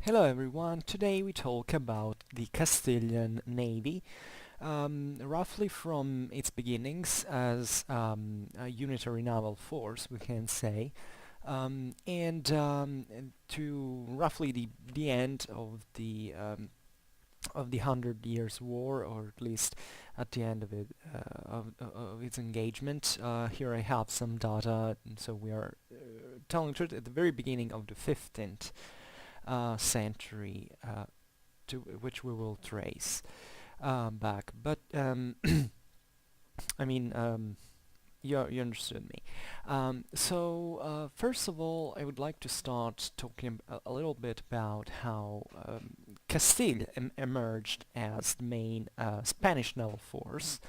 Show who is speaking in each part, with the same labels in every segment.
Speaker 1: Hello everyone, today we talk about the Castilian Navy, roughly from its beginnings as a unitary naval force, we can say, and to roughly the end of the Hundred Years' War, or at least at the end of of its engagement. Here I have some data, and so we are telling the truth at the very beginning of the 15th century, to which we will trace back. But I mean, you understood me. First of all, I would like to start talking a little bit about how Castile emerged as the main Spanish naval force.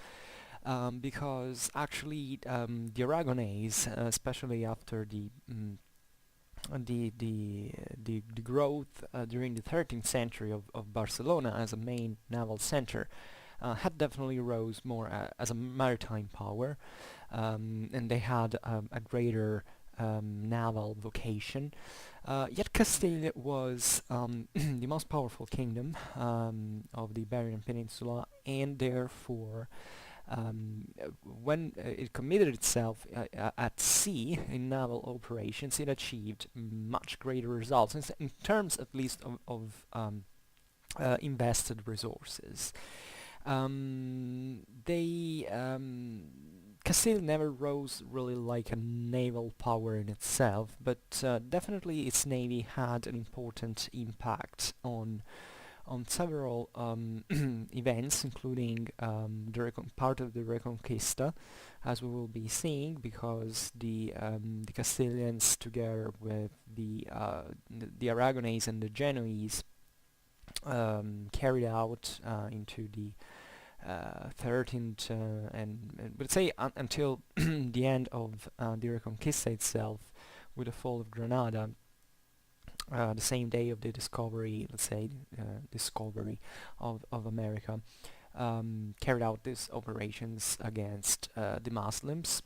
Speaker 1: Because actually the Aragonese, especially after the growth during the 13th century of Barcelona as a main naval center, had definitely rose more as a maritime power, and they had a greater naval vocation. Yet Castile was the most powerful kingdom of the Iberian Peninsula, and therefore when it committed itself at sea in naval operations, it achieved much greater results in terms, at least, of invested resources. They Castile never rose really like a naval power in itself, but definitely its navy had an important impact on several events, including part of the Reconquista, as we will be seeing, because the Castilians, together with the Aragonese and the Genoese, carried out into the 13th and let's say until the end of the Reconquista itself, with the fall of Granada, the same day of the discovery, let's say, discovery of America, carried out these operations against the Muslims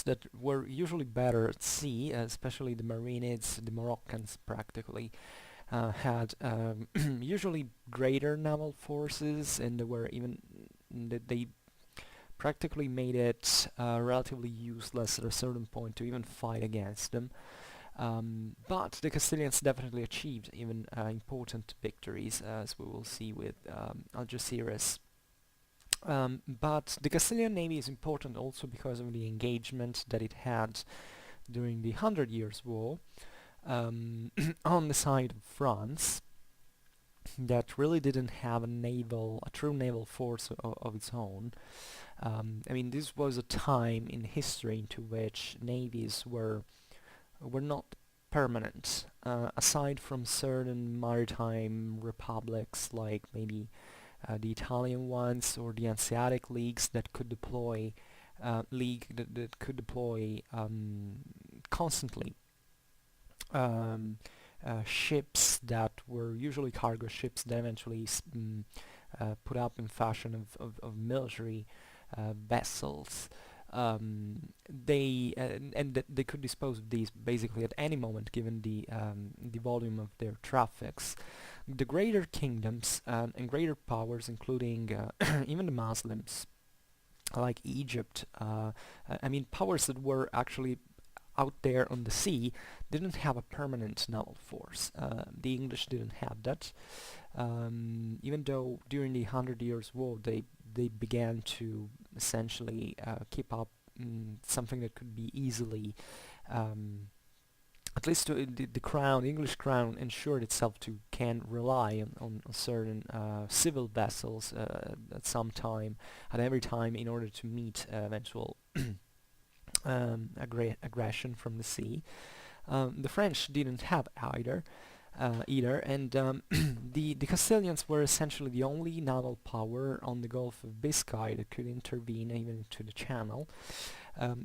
Speaker 1: that were usually better at sea, especially the Marinids, the Moroccans practically, had usually greater naval forces, and they practically made it relatively useless at a certain point to even fight against them. But the Castilians definitely achieved even important victories, as we will see with Algeciras. But the Castilian Navy is important also because of the engagement that it had during the Hundred Years' War on the side of France, that really didn't have a true naval force of its own. I mean, this was a time in history into which navies were not permanent, aside from certain maritime republics like maybe the Italian ones or the Hanseatic leagues that could deploy constantly ships that were usually cargo ships that eventually put up in fashion of military vessels. They could dispose of these basically at any moment, given the volume of their traffics. The greater kingdoms and greater powers, including even the Muslims, like Egypt, I mean, powers that were actually out there on the sea, didn't have a permanent naval force. The English didn't have that, even though during the Hundred Years' War they began to essentially keep up something that could be easily, at least to the crown, the English crown, ensured itself to can rely on certain civil vessels at every time, in order to meet eventual aggression from the sea. The French didn't have either, and the Castilians were essentially the only naval power on the Gulf of Biscay that could intervene even into the Channel.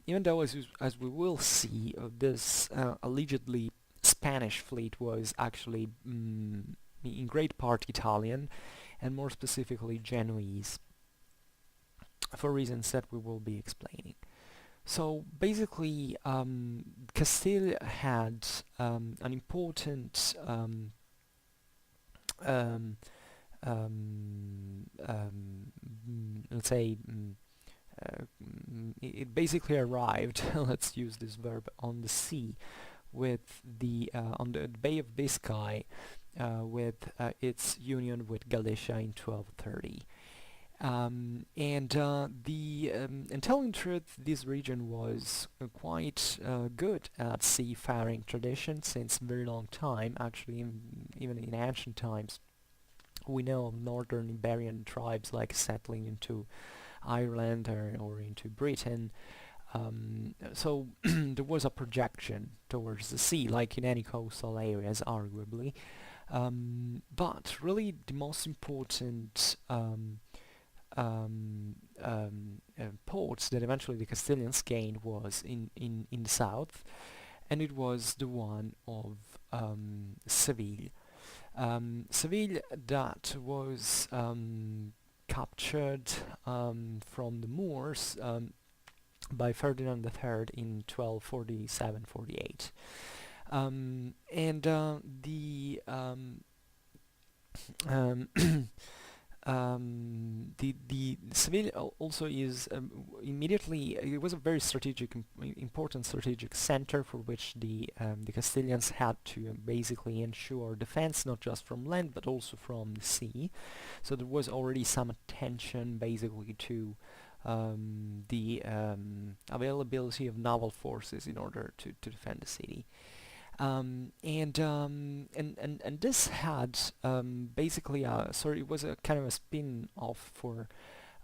Speaker 1: Even though, as we will see, this allegedly Spanish fleet was actually in great part Italian, and more specifically Genoese, for reasons that we will be explaining. So basically, Castile had an important um, let's say, it basically arrived, let's use this verb, on the sea with the on the Bay of Biscay, with its union with Galicia in 1230. And telling the truth, this region was quite good at seafaring tradition since a very long time. Actually, even in ancient times, we know of northern Iberian tribes like settling into Ireland or into Britain. So there was a projection towards the sea, like in any coastal areas, arguably. But really, the most important ports that eventually the Castilians gained was in the south, and it was the one of Seville. Seville that was captured from the Moors by Ferdinand III in 1247-48. Um, the Seville also is immediately, it was a very important strategic center for which the Castilians had to basically ensure defense not just from land but also from the sea. So there was already some attention basically to the availability of naval forces in order to defend the city. And this had basically it was a kind of a spin-off for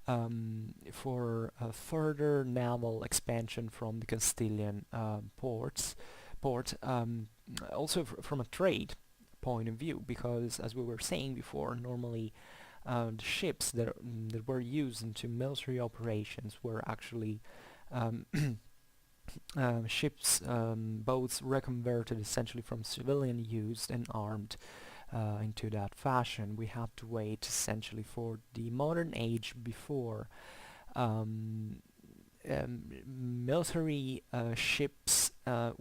Speaker 1: a further naval expansion from the Castilian port, also from a trade point of view, because as we were saying before, normally the ships that were used into military operations were actually ships, boats reconverted essentially from civilian use and armed into that fashion. We had to wait essentially for the modern age before military ships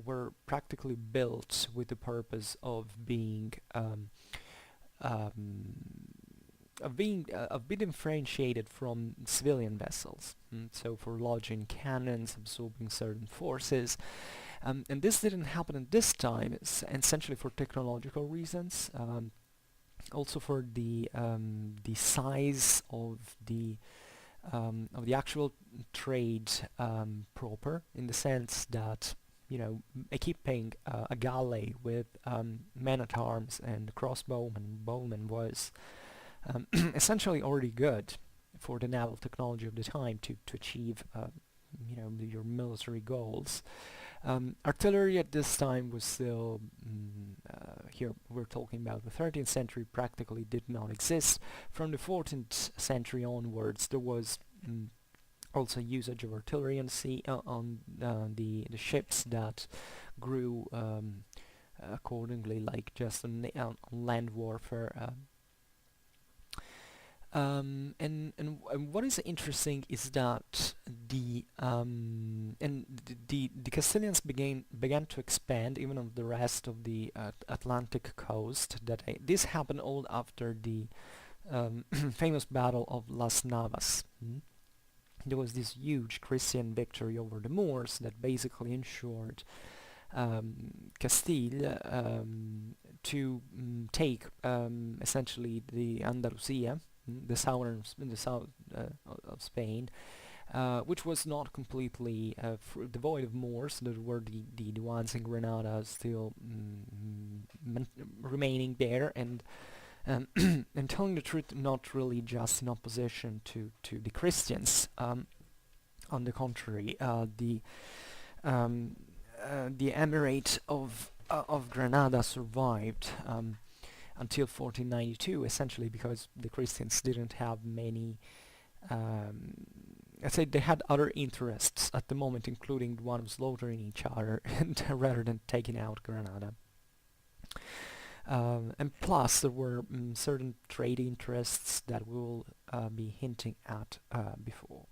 Speaker 1: were practically built with the purpose of being of being differentiated from civilian vessels. So for lodging cannons, absorbing certain forces, and this didn't happen at this time. It's essentially for technological reasons, also for the size of the actual trade proper, in the sense that equipping a galley with men-at-arms and bowmen was essentially already good for the naval technology of the time to achieve your military goals. Artillery at this time was still, here we're talking about the 13th century, practically did not exist. From the 14th century onwards, there was also usage of artillery on sea, on the ships that grew accordingly, like just on land warfare. And what is interesting is that the Castilians began to expand even on the rest of the Atlantic coast. This happened all after the famous Battle of Las Navas. There was this huge Christian victory over the Moors that basically ensured Castile to take essentially the Andalusia, the south of Spain, which was not completely devoid of Moors. There were the ones in Granada still remaining there, and and telling the truth, not really just in opposition to the Christians. On the contrary, the Emirate of Granada survived until 1492, essentially because the Christians didn't have many. I'd say they had other interests at the moment, including the one of slaughtering each other, rather than taking out Granada. And plus, there were certain trade interests that we'll be hinting at before.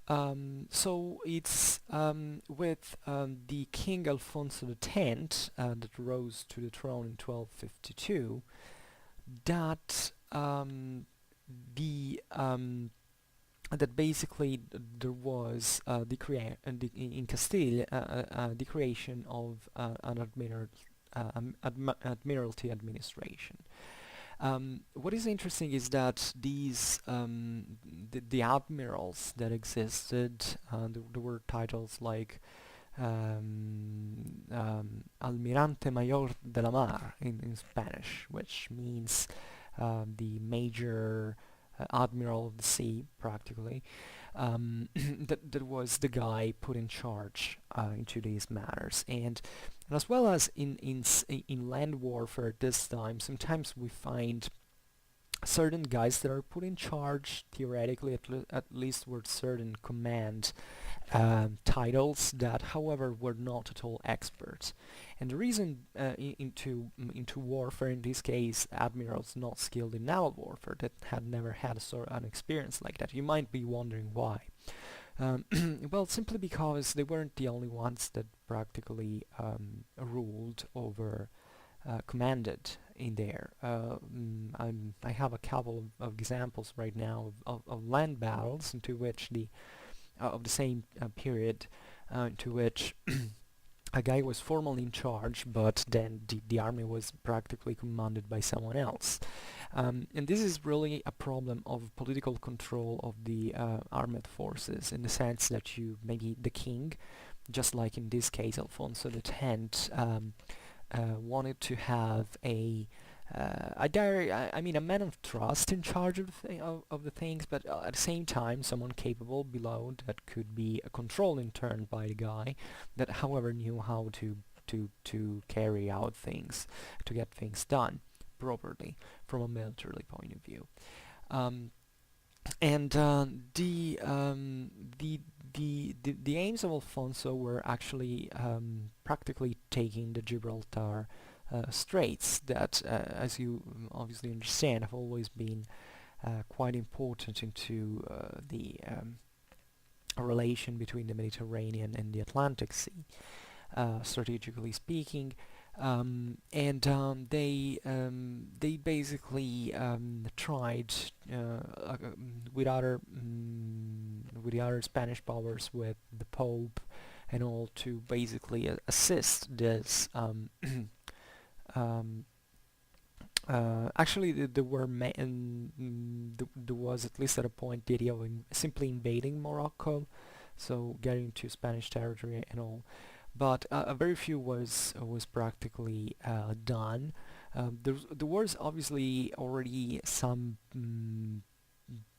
Speaker 1: So it's with the King Alfonso X that rose to the throne in 1252 that the that basically there was in Castile the creation of an admiralty administration. What is interesting is that the admirals that existed, there were titles like Almirante Mayor de la Mar in Spanish, which means the major admiral of the sea, practically. That was the guy put in charge into these matters, and as well as in land warfare at this time, sometimes we find certain guys that are put in charge theoretically, at least with certain command titles that, however, were not at all experts. And the reason into warfare, in this case, admirals not skilled in naval warfare, that had never had an experience like that. You might be wondering why. Well, simply because they weren't the only ones that practically ruled over, commanded in there. I have a couple of examples right now of land battles into which of the same period, to which a guy was formally in charge, but then the army was practically commanded by someone else. And this is really a problem of political control of the armed forces, in the sense that maybe the king, just like in this case Alfonso X, wanted to have a man of trust in charge of the things, but at the same time someone capable below that could be controlled in turn by the guy that, however, knew how to carry out things, to get things done properly from a military point of view. And the aims of Alfonso were actually practically taking the Gibraltar Straits that, as you obviously understand, have always been quite important into the relation between the Mediterranean and the Atlantic Sea, strategically speaking. They basically tried with the other Spanish powers, with the Pope and all, to basically assist this. Actually, there was, at least at a point, the idea of simply invading Morocco, so getting to Spanish territory and all. But very few was practically done. There was obviously already some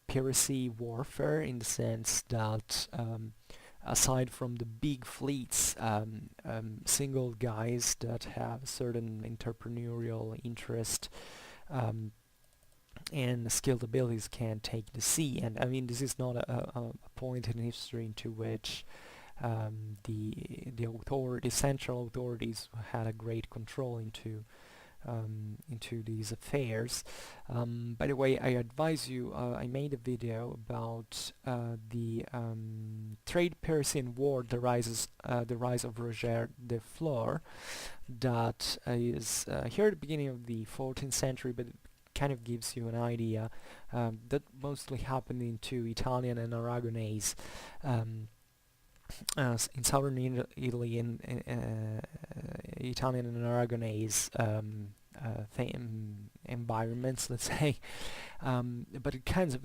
Speaker 1: piracy warfare, in the sense that aside from the big fleets, single guys that have a certain entrepreneurial interest and skilled abilities can take the sea. And I mean, this is not a point in history into which the central authorities had a great control into these affairs. By the way, I advise you, I made a video about the trade Persian war, the rise of Roger de Flor, that is here at the beginning of the 14th century, but it kind of gives you an idea. That mostly happened into Italian and Aragonese, in southern Italy, in Italian and Aragonese environments, let's say. But it kind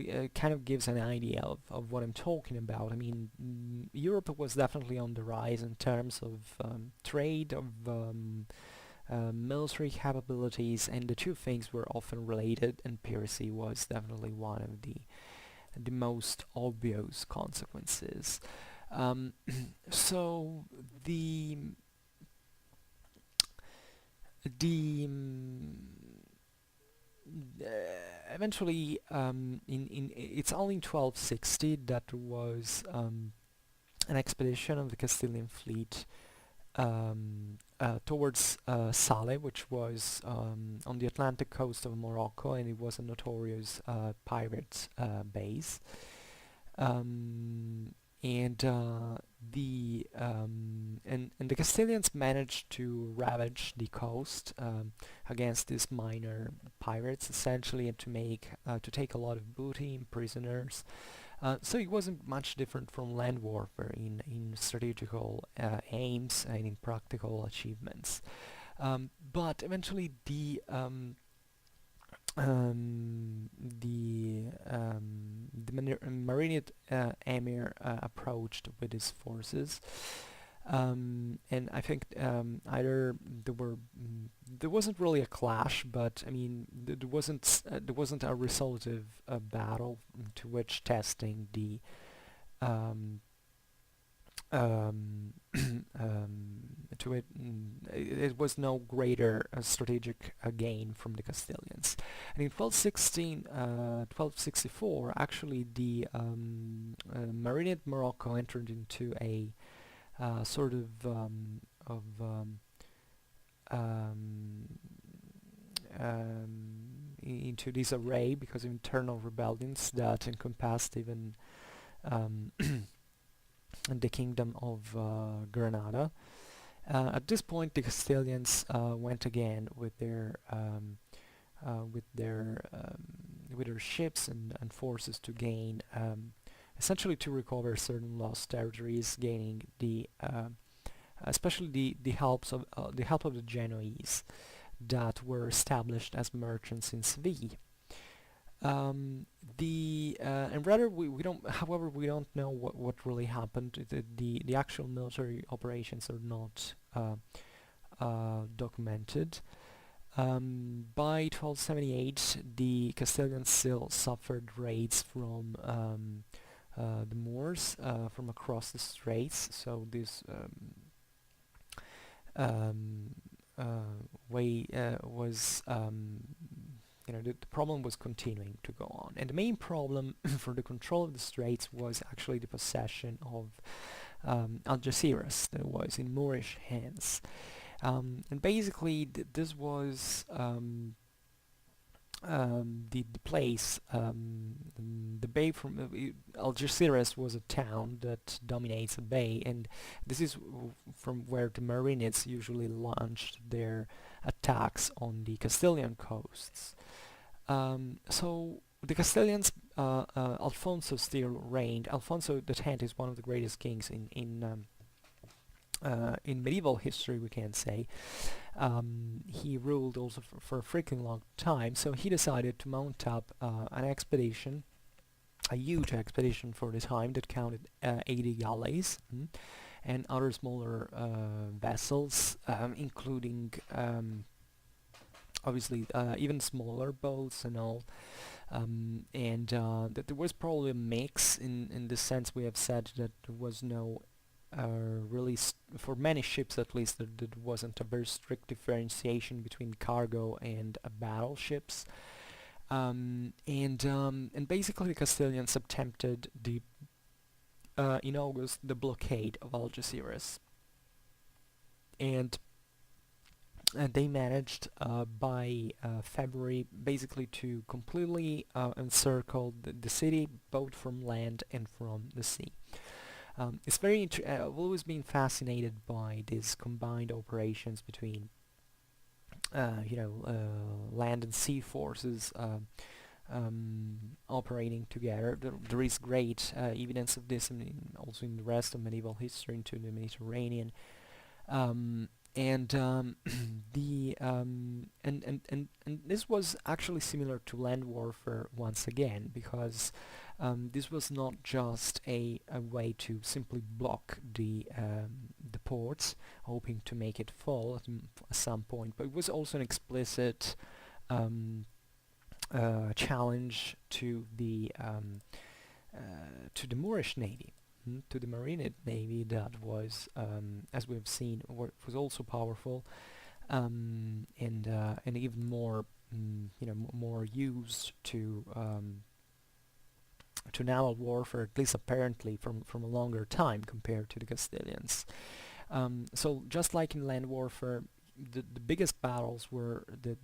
Speaker 1: of gives an idea of what I'm talking about. I mean, Europe was definitely on the rise in terms of trade, of military capabilities, and the two things were often related, and piracy was definitely one of the most obvious consequences. So the eventually, it's only in 1260 that there was an expedition of the Castilian fleet towards Salé, which was on the Atlantic coast of Morocco, and it was a notorious pirate base. and the Castilians managed to ravage the coast against these minor pirates, essentially, and to take a lot of booty and prisoners. So it wasn't much different from land warfare in strategical aims and in practical achievements. But eventually the Marinid emir approached with his forces, and I think either there wasn't really a clash, but I mean there wasn't a resolutive battle to which testing the um, um, to it, it was no greater strategic gain from the Castilians. And in 1264, actually the Marinid Morocco entered into a sort of um, into this array because of internal rebellions that encompassed even um, the kingdom of Granada. At this point, the Castilians went again with their ships and forces to gain, essentially to recover certain lost territories, gaining especially the help of the Genoese that were established as merchants in Seville. And rather we don't however we don't know what really happened. The actual military operations are not documented. By 1278 the Castilians still suffered raids from the Moors from across the straits, so this um, way was the problem was continuing to go on, and the main problem for the control of the straits was actually the possession of Algeciras that was in Moorish hands, and basically this was the place, the bay from Algeciras was a town that dominates a bay, and this is from where the Marinids usually launched their attacks on the Castilian coasts. So the Castilians, Alfonso still reigned. Alfonso X is one of the greatest kings in medieval history, we can say. He ruled also for a freaking long time, so he decided to mount up an expedition, a huge expedition for the time that counted 80 galleys and other smaller vessels, including obviously even smaller boats and all. And that there was probably a mix in the sense we have said that there was no really, for many ships at least, there wasn't a very strict differentiation between cargo and battleships. And basically the Castilians attempted in August the blockade of Algeciras, and they managed by February basically to completely encircle the city, both from land and from the sea. It's very I've always been fascinated by these combined operations between land and sea forces operating together. There is great evidence of this also in the rest of medieval history into the Mediterranean. And the and this was actually similar to land warfare once again, because this was not just a way to simply block the ports, hoping to make it fall at some point, but it was also an explicit challenge to the Moorish navy, to the Marinid navy that was, as we've seen, was also powerful, and even more, more used to naval warfare, at least apparently from a longer time compared to the Castilians. So just like in land warfare, the biggest battles were the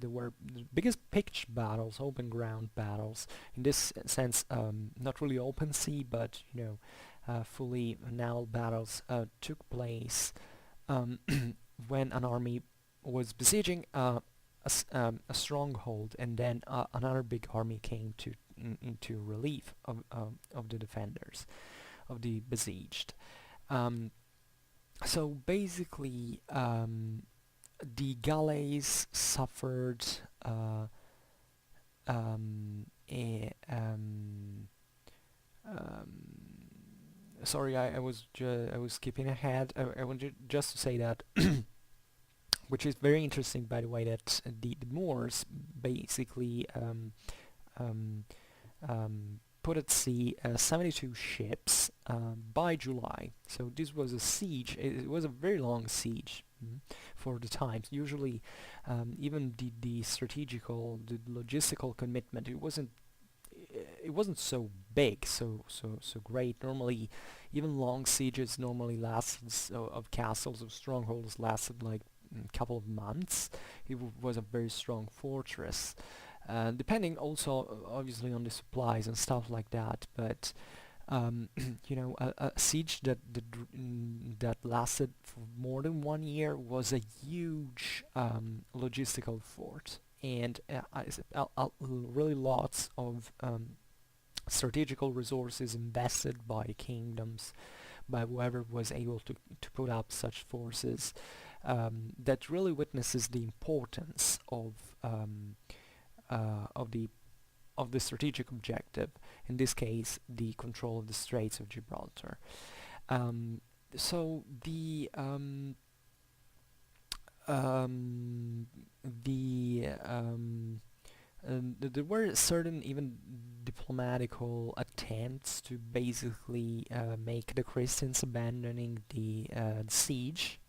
Speaker 1: biggest pitched battles, open ground battles. In this sense, not really open sea, but fully naval battles took place when an army was besieging a stronghold, and then another big army came into relief of the defenders, of the besieged. Um, so basically, the Galleys suffered a sorry, I was skipping ahead. I wanted just to say that, which is very interesting, by the way, that the Moors basically um, put at sea 72 ships by July. So this was a siege. It was a very long siege for the times. Usually, even the strategical, the logistical commitment, it wasn't so big, so great. Normally, even long sieges normally lasted of castles, of strongholds, lasted like a couple of months. It was a very strong fortress, depending also obviously on the supplies and stuff like that. But you know, a siege that lasted for more than 1 year was a huge logistical fort, and really lots of strategical resources invested by kingdoms, by whoever was able to put up such forces. That really witnesses the importance of the strategic objective, in this case the control of the Straits of Gibraltar. So there were certain even diplomatical attempts to basically make the Christians abandoning the siege.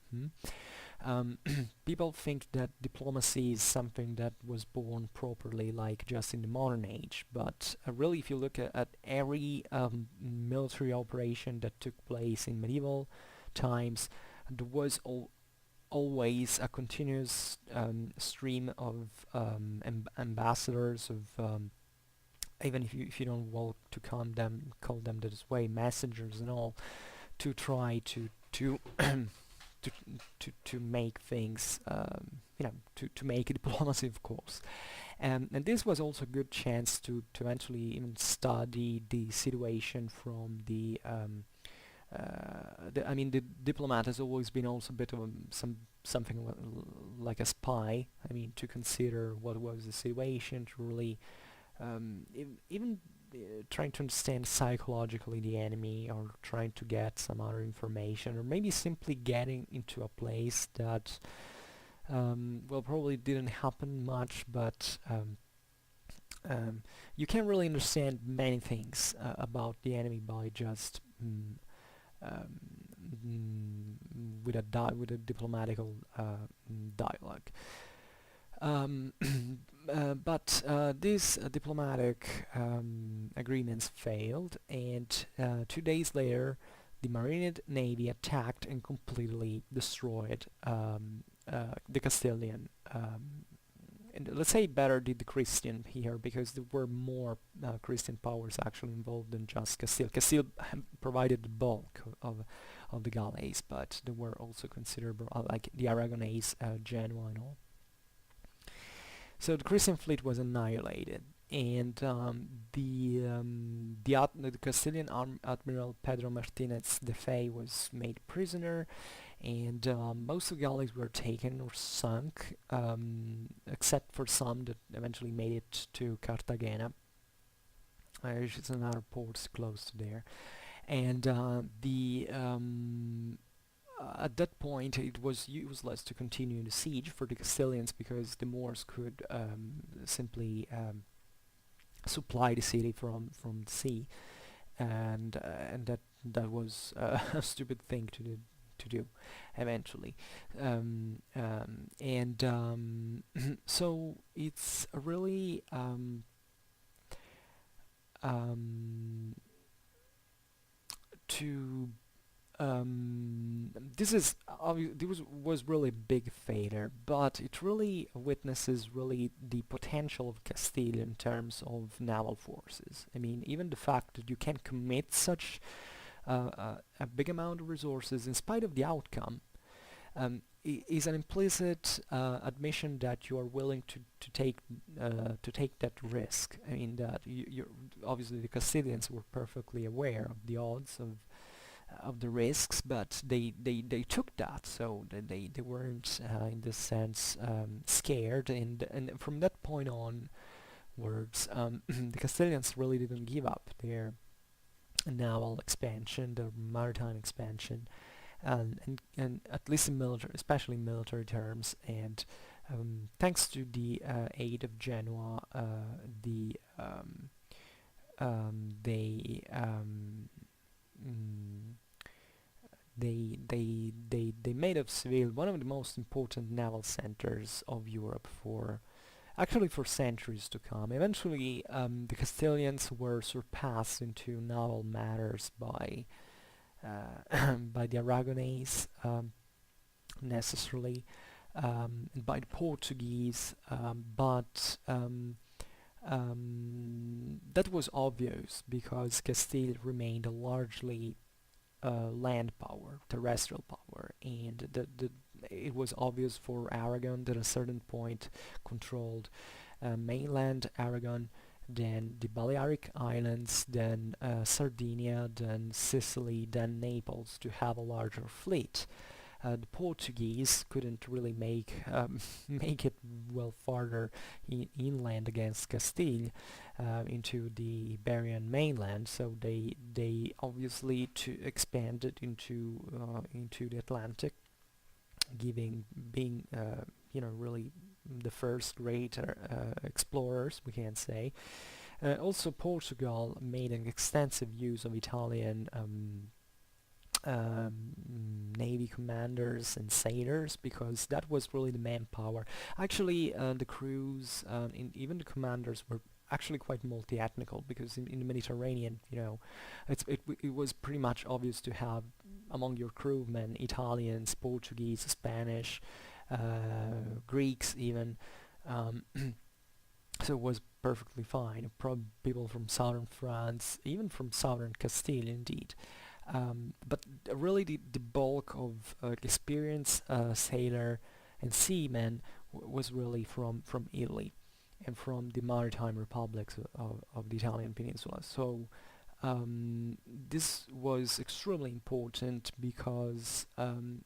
Speaker 1: People think that diplomacy is something that was born properly, like just in the modern age, but really, if you look at every military operation that took place in medieval times, there was always a continuous stream of ambassadors, of even if you don't want to call them this way, messengers and all, to try to to make things, you know, to make diplomacy, of course. And this was also a good chance to eventually even study the situation from I mean, the diplomat has always been also a bit of something like a spy. I mean, to consider what was the situation, to really even trying to understand psychologically the enemy, or trying to get some other information, or maybe simply getting into a place that well, probably didn't happen much, but you can really understand many things about the enemy by just with a diplomatical dialogue. But these diplomatic agreements failed, and 2 days later, the Marinid navy attacked and completely destroyed the Castilian. And let's say better the Christian here, because there were more Christian powers actually involved than just Castile. Castile provided the bulk of the galleys, but there were also considerable, like the Aragonese, Genoa and all. So the Christian fleet was annihilated, and the Castilian Admiral Pedro Martinez de Fay was made prisoner, and most of the galleys were taken or sunk, except for some that eventually made it to Cartagena, which is another port close to there. And at that point, it was useless to continue the siege for the Castilians, because the Moors could simply supply the city from the sea, and that was a stupid thing to do eventually. And so it's really to this was really a big failure, but it really witnesses really the potential of Castile in terms of naval forces. I mean, even the fact that you can commit such a big amount of resources in spite of the outcome, is an implicit admission that you are willing to take that risk. I mean that you're obviously the Castilians were perfectly aware of the odds of the risks, but they took that, so they weren't in this sense scared, and from that point onwards, the Castilians really didn't give up their naval expansion, their maritime expansion, and at least in military, especially in military terms, and thanks to the aid of Genoa, they mm, they made of Seville one of the most important naval centers of Europe for actually for centuries to come. Eventually, the Castilians were surpassed into naval matters by by the Aragonese, necessarily, and by the Portuguese, but that was obvious because Castile remained a largely land power, terrestrial power, and it was obvious for Aragon that at a certain point controlled mainland Aragon, then the Balearic Islands, then Sardinia, then Sicily, then Naples to have a larger fleet. The Portuguese couldn't really make make it well farther inland against Castile into the Iberian mainland, so they obviously expanded into the Atlantic, being really the first great explorers, we can say. Also, Portugal made an extensive use of Italian navy commanders and sailors, because that was really the manpower. Actually, the crews and even the commanders were actually quite multi-ethnical, because in the Mediterranean, it was pretty much obvious to have among your crewmen Italians, Portuguese, Spanish, Greeks even. So it was perfectly fine. People from southern France, even from southern Castile, indeed. But really the bulk of experienced sailor and seamen was really from Italy and from the maritime republics of the Italian peninsula. So this was extremely important because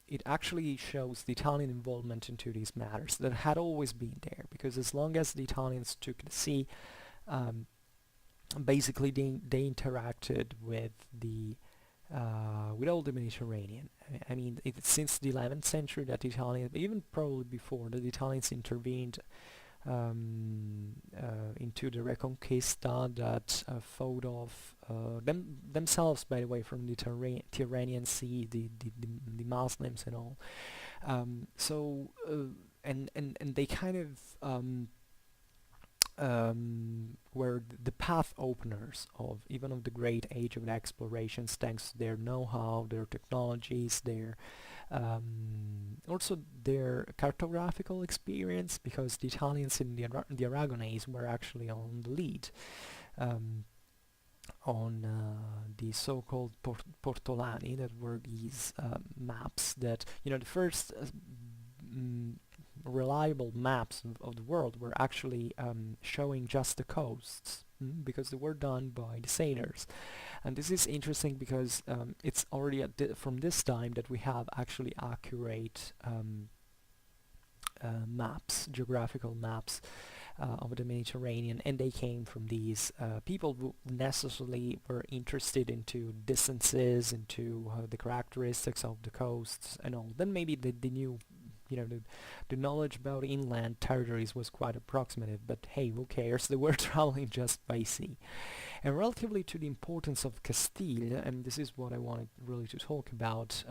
Speaker 1: it actually shows the Italian involvement into these matters that had always been there, because as long as the Italians took the sea, basically they interacted with all the Mediterranean. I mean, since the 11th century that Italians, even probably before, that the Italians intervened into the Reconquista, that fought off themselves, by the way, from the Tyrrhenian Sea, the Muslims and all. And they kind of were the path openers of even of the great age of the explorations, thanks to their know-how, their technologies, their also their cartographical experience, because the Italians in the Aragonese were actually on the lead on the so-called portolani, that were these maps that, the first reliable maps of the world were actually showing just the coasts, because they were done by the sailors. And this is interesting because it's already from this time that we have actually accurate maps, geographical maps of the Mediterranean, and they came from these people who necessarily were interested into distances, into the characteristics of the coasts and all. Then maybe they knew, the knowledge about inland territories was quite approximative, but hey, who cares? They were traveling just by sea. And relatively to the importance of Castile, and this is what I wanted really to talk about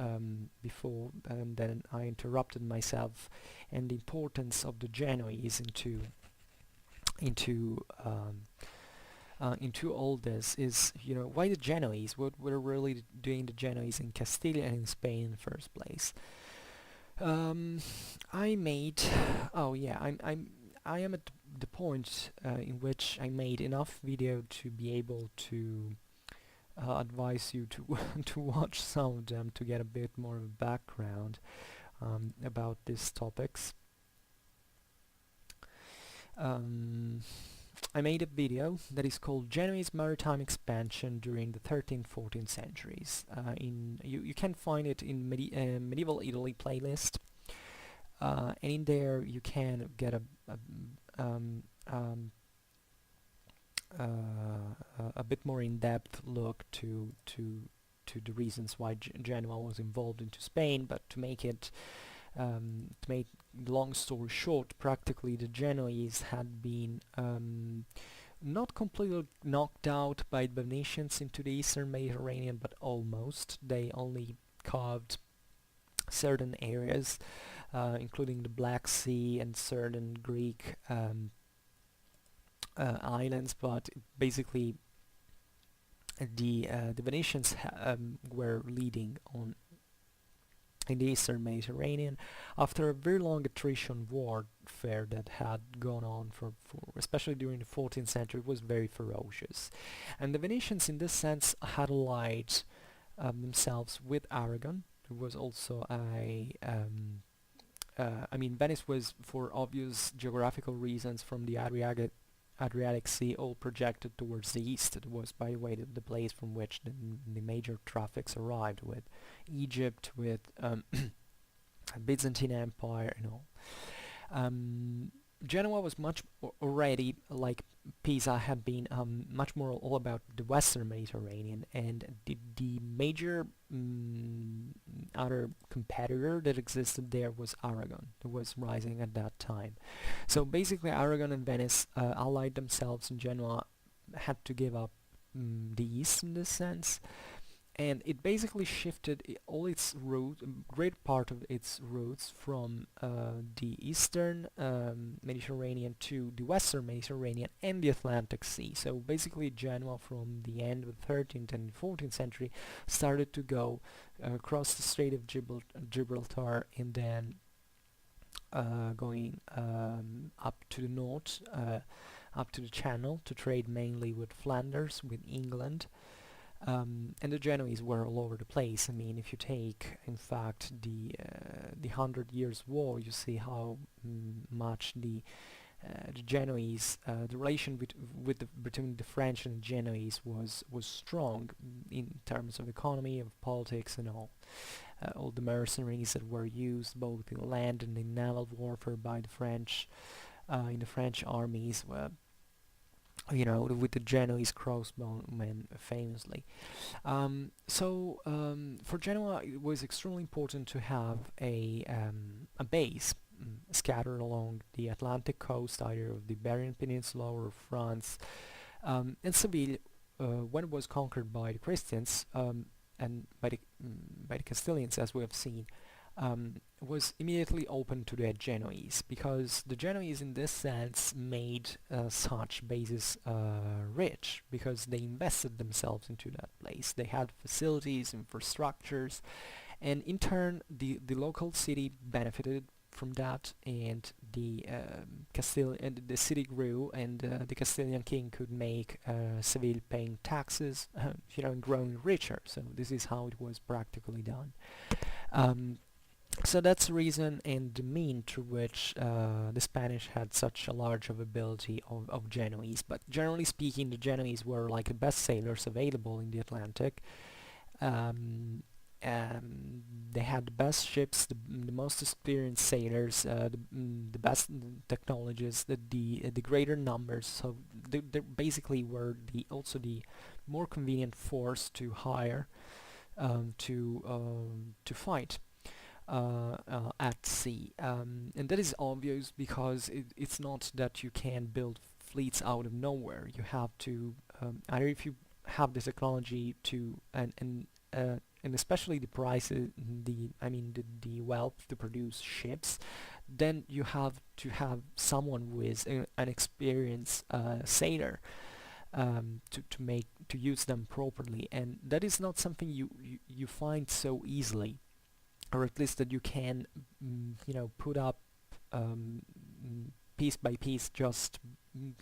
Speaker 1: before, and then I interrupted myself, and the importance of the Genoese into all this is, why the Genoese? What were really doing the Genoese in Castile and in Spain in the first place? I am at the point in which I made enough video to be able to advise you to to watch some of them to get a bit more of a background about these topics. Um, I made a video that is called Genoese Maritime Expansion during the 13th, 14th centuries. You can find it in Medieval Italy playlist, and in there you can get um, um, a bit more in-depth look to the reasons why Genoa was involved into Spain. But to make long story short, practically the Genoese had been not completely knocked out by the Venetians into the eastern Mediterranean, but almost. They only carved certain areas, including the Black Sea and certain Greek islands, but basically the Venetians were leading on in the eastern Mediterranean after a very long attrition warfare that had gone on for especially during the 14th century. It was very ferocious, and the Venetians in this sense had allied themselves with Aragon, who was also I mean, Venice was, for obvious geographical reasons, from the Adriatic Sea, all projected towards the east. It was, by the way, the place from which the major traffics arrived, with Egypt, with Byzantine Empire, and all. Genoa was already, like Pisa had been, much more all about the Western Mediterranean, and the major other competitor that existed there was Aragon, who was rising at that time. So basically Aragon and Venice allied themselves, and Genoa had to give up the east in this sense. And it basically shifted all its route, great part of its routes, from the eastern Mediterranean to the western Mediterranean and the Atlantic Sea. So basically Genoa, from the end of the 13th and 14th century, started to go across the Strait of Gibraltar, and then going up to the north, up to the Channel, to trade mainly with Flanders, with England. And the Genoese were all over the place. I mean, if you take, in fact, the 100 Years' War, you see how much the Genoese, the relation between the French and the Genoese was strong in terms of economy, of politics, and all the mercenaries that were used both in land and in naval warfare by the French, in the French armies. With the Genoese crossbowmen famously. For Genoa, it was extremely important to have a base scattered along the Atlantic coast, either of the Iberian Peninsula or France. And Seville, when it was conquered by the Christians and by the Castilians, as we have seen, was immediately open to the Genoese, because the Genoese in this sense made such bases rich, because they invested themselves into that place. They had facilities, infrastructures, and in turn the local city benefited from that, and the the city grew, and the Castilian king could make Seville paying taxes, and growing richer. So this is how it was practically done. So that's the reason and the mean through which the Spanish had such a large availability of Genoese. But generally speaking, the Genoese were like the best sailors available in the Atlantic. They had the best ships, the most experienced sailors, the best technologies, the greater numbers. So they basically were also the more convenient force to hire to fight at sea. And that is obvious, because it's not that you can build fleets out of nowhere. You have to, either if you have the technology to, and especially the prices, the wealth to produce ships, then you have to have someone who is an experienced sailor to use them properly, and that is not something you find so easily, or at least that you can put up piece by piece just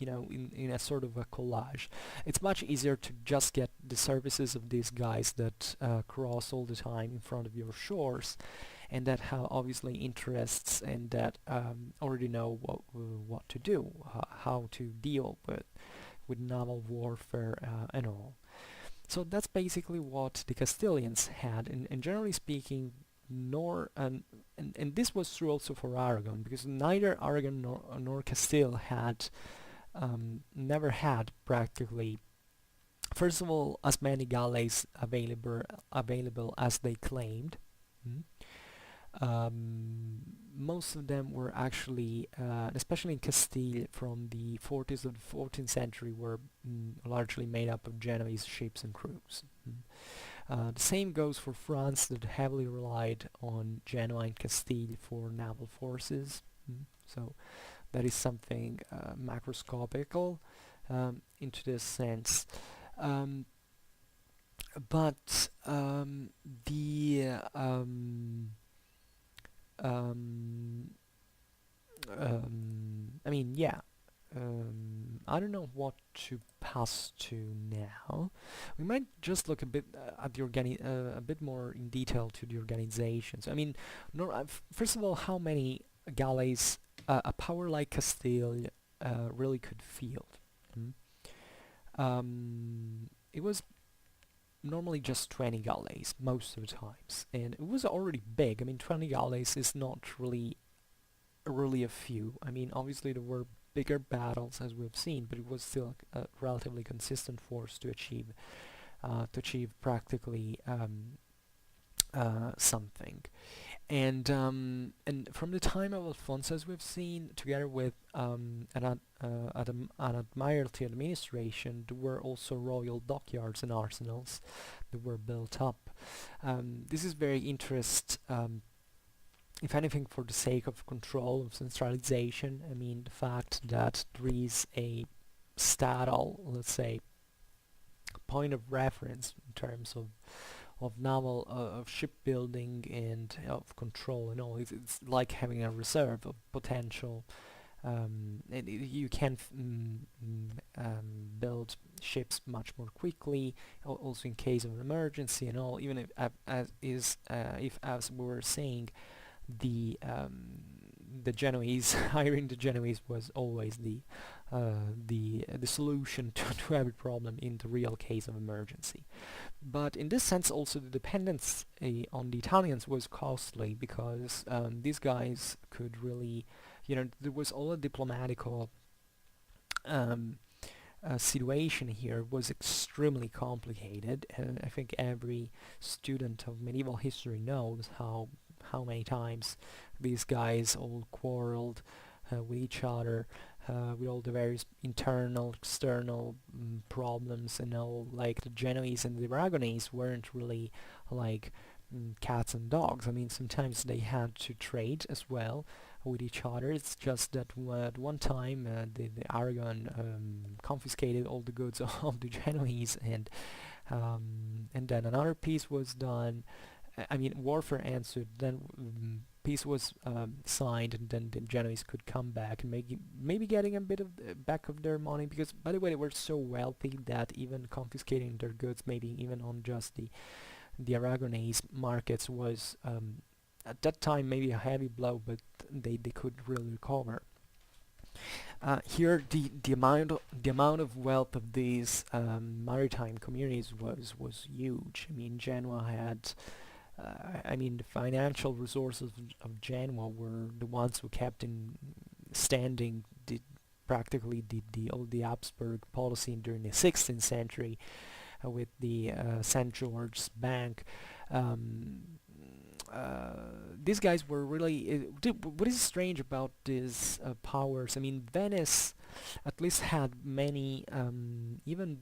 Speaker 1: in a sort of a collage. It's much easier to just get the services of these guys that cross all the time in front of your shores, and that have obviously interests, and that already know what to do, how to deal with naval warfare and all. So that's basically what the Castilians had, and generally speaking, nor and this was true also for Aragon, because neither Aragon nor Castile had never had practically, first of all, as many galleys available as they claimed. Mm. Most of them were actually, especially in Castile, from the 40s of the 14th century, were largely made up of Genoese ships and crews. The same goes for France, that heavily relied on Genoa and Castile for naval forces. So that is something macroscopical into this sense. But the I mean, yeah. I don't know what to pass to now. We might just look a bit at the a bit more in detail to the organizations. I mean, first of all, how many galleys a power like Castile really could field? It was normally just 20 galleys most of the times, and it was already big. I mean, 20 galleys is not really a few. I mean, obviously there were bigger battles as we've seen, but it was still a relatively consistent force to achieve practically something. And from the time of Alfonso, as we've seen, together with an Admiralty administration, there were also royal dockyards and arsenals that were built up. This is very interesting, if anything, for the sake of control, of centralization. I mean, the fact that there is a statal, let's say, point of reference in terms of naval of shipbuilding and of control and all. It's like having a reserve of potential. And you can build ships much more quickly, also in case of an emergency and all. Even if, as we were saying, the Genoese hiring the Genoese was always the solution to every problem in the real case of emergency. But in this sense, also the dependence on the Italians was costly, because these guys could really, there was all a diplomatical situation here was extremely complicated. I think every student of medieval history knows how many times these guys all quarreled with each other, with all the various internal, external problems and all. Like the Genoese and the Aragonese weren't really like cats and dogs. I mean, sometimes they had to trade as well with each other. It's just that at one time the Aragon confiscated all the goods of the Genoese, and then another peace was done. I mean, warfare answered, then peace was signed, and then the Genoese could come back and maybe getting a bit of back of their money, because, by the way, they were so wealthy that even confiscating their goods, maybe even on just the Aragonese markets, was at that time maybe a heavy blow, but they could really recover. Here, the amount of wealth of these maritime communities was huge. I mean, Genoa had. I mean, the financial resources of Genoa were the ones who kept in standing practically all the Habsburg policy during the 16th century, with the St. George's Bank. These guys were really. What is strange about these powers? I mean, Venice at least had many, even.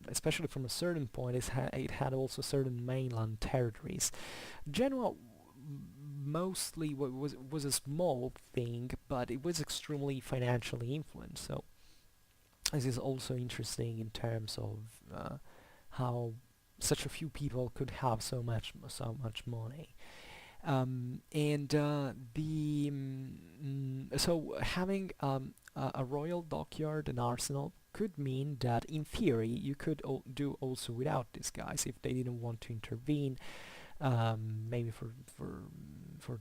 Speaker 1: Especially from a certain point, it had also certain mainland territories. Genoa mostly was a small thing, but it was extremely financially influenced. So this is also interesting in terms of how such a few people could have so much money. So having a royal dockyard and arsenal could mean that in theory you could do also without these guys if they didn't want to intervene, maybe for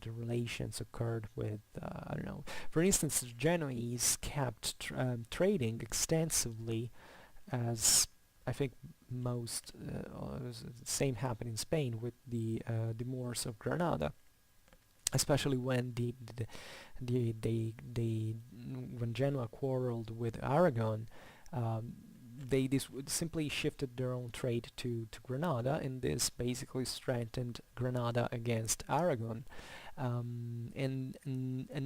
Speaker 1: the relations occurred with I don't know. For instance, the Genoese kept trading extensively, as I think most the same happened in Spain with the Moors of Granada, especially when when Genoa quarreled with Aragon. Um, they simply shifted their own trade to Granada, and this basically strengthened Granada against Aragon. And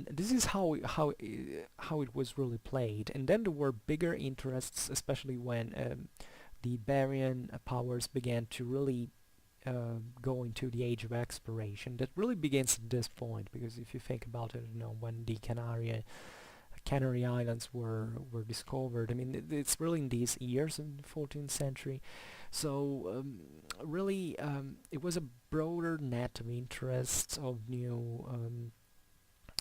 Speaker 1: this is how it was really played. And then there were bigger interests, especially when the Iberian powers began to really go into the age of exploration. That really begins at this point, because if you think about it, when the Canary Islands were discovered. I mean, it's really in these years in the 14th century. So really, it was a broader net of interests of new.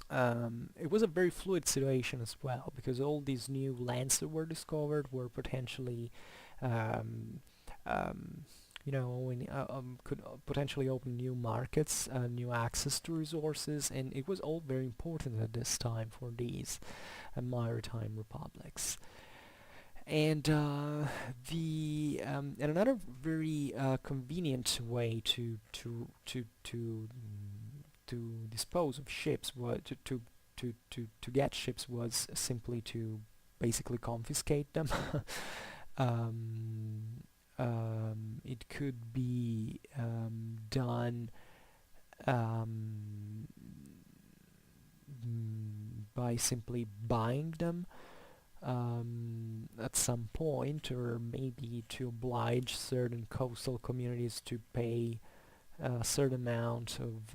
Speaker 1: It was a very fluid situation as well, because all these new lands that were discovered were potentially um, um, could potentially open new markets, new access to resources, and it was all very important at this time for these maritime republics. And and another very convenient way to dispose of ships was to get ships was simply to basically confiscate them. um, it could be done um, by simply buying them at some point, or maybe to oblige certain coastal communities to pay a certain amount of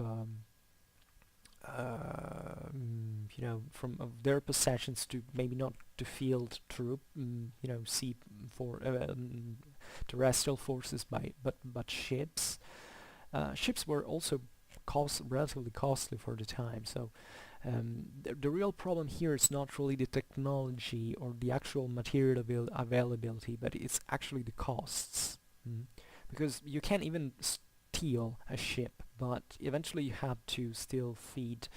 Speaker 1: from of their possessions to maybe not to field troop, sea for terrestrial forces, but ships. Ships were also relatively costly for the time, so the real problem here is not really the technology or the actual material availability, but it's actually the costs. Because you can't even steal a ship, but eventually you have to still feed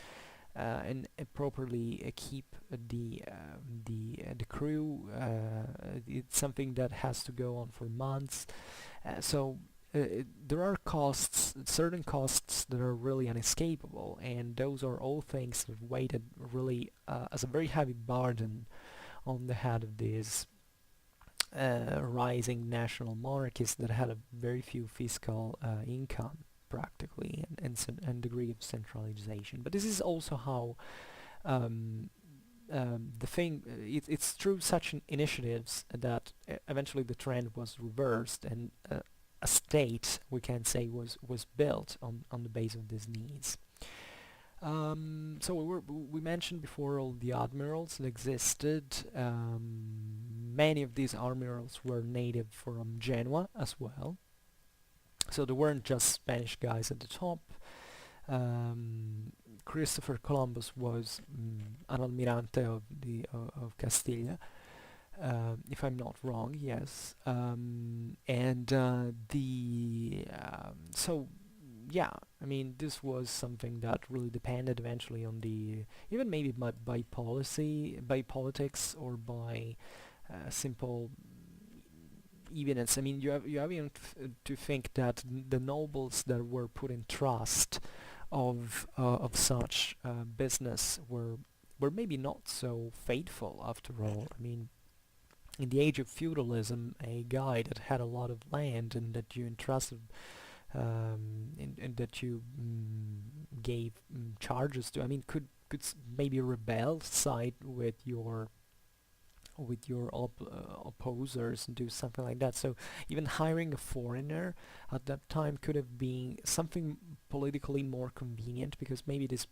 Speaker 1: and properly keep the crew. It's something that has to go on for months. There are certain costs that are really unescapable, and those are all things that weighted really as a very heavy burden on the head of these rising national monarchies that had a very few fiscal income practically, and degree of centralization. But this is also how it's through such initiatives that eventually the trend was reversed, and a state, we can say, was built on the base of these needs. So we mentioned before all the admirals that existed. Many of these admirals were native from Genoa as well. So there weren't just Spanish guys at the top. Christopher Columbus was an almirante of Castilla, if I'm not wrong. Yes, so yeah, I mean, this was something that really depended eventually on even maybe by policy, by politics, or by simple evidence. I mean, you have even to think that the nobles that were put in trust of such business were maybe not so faithful after all. I mean, in the age of feudalism, a guy that had a lot of land and that you entrusted and that you gave charges to, I mean, could maybe rebel, side with your opposers and do something like that. So even hiring a foreigner at that time could have been something politically more convenient, because maybe this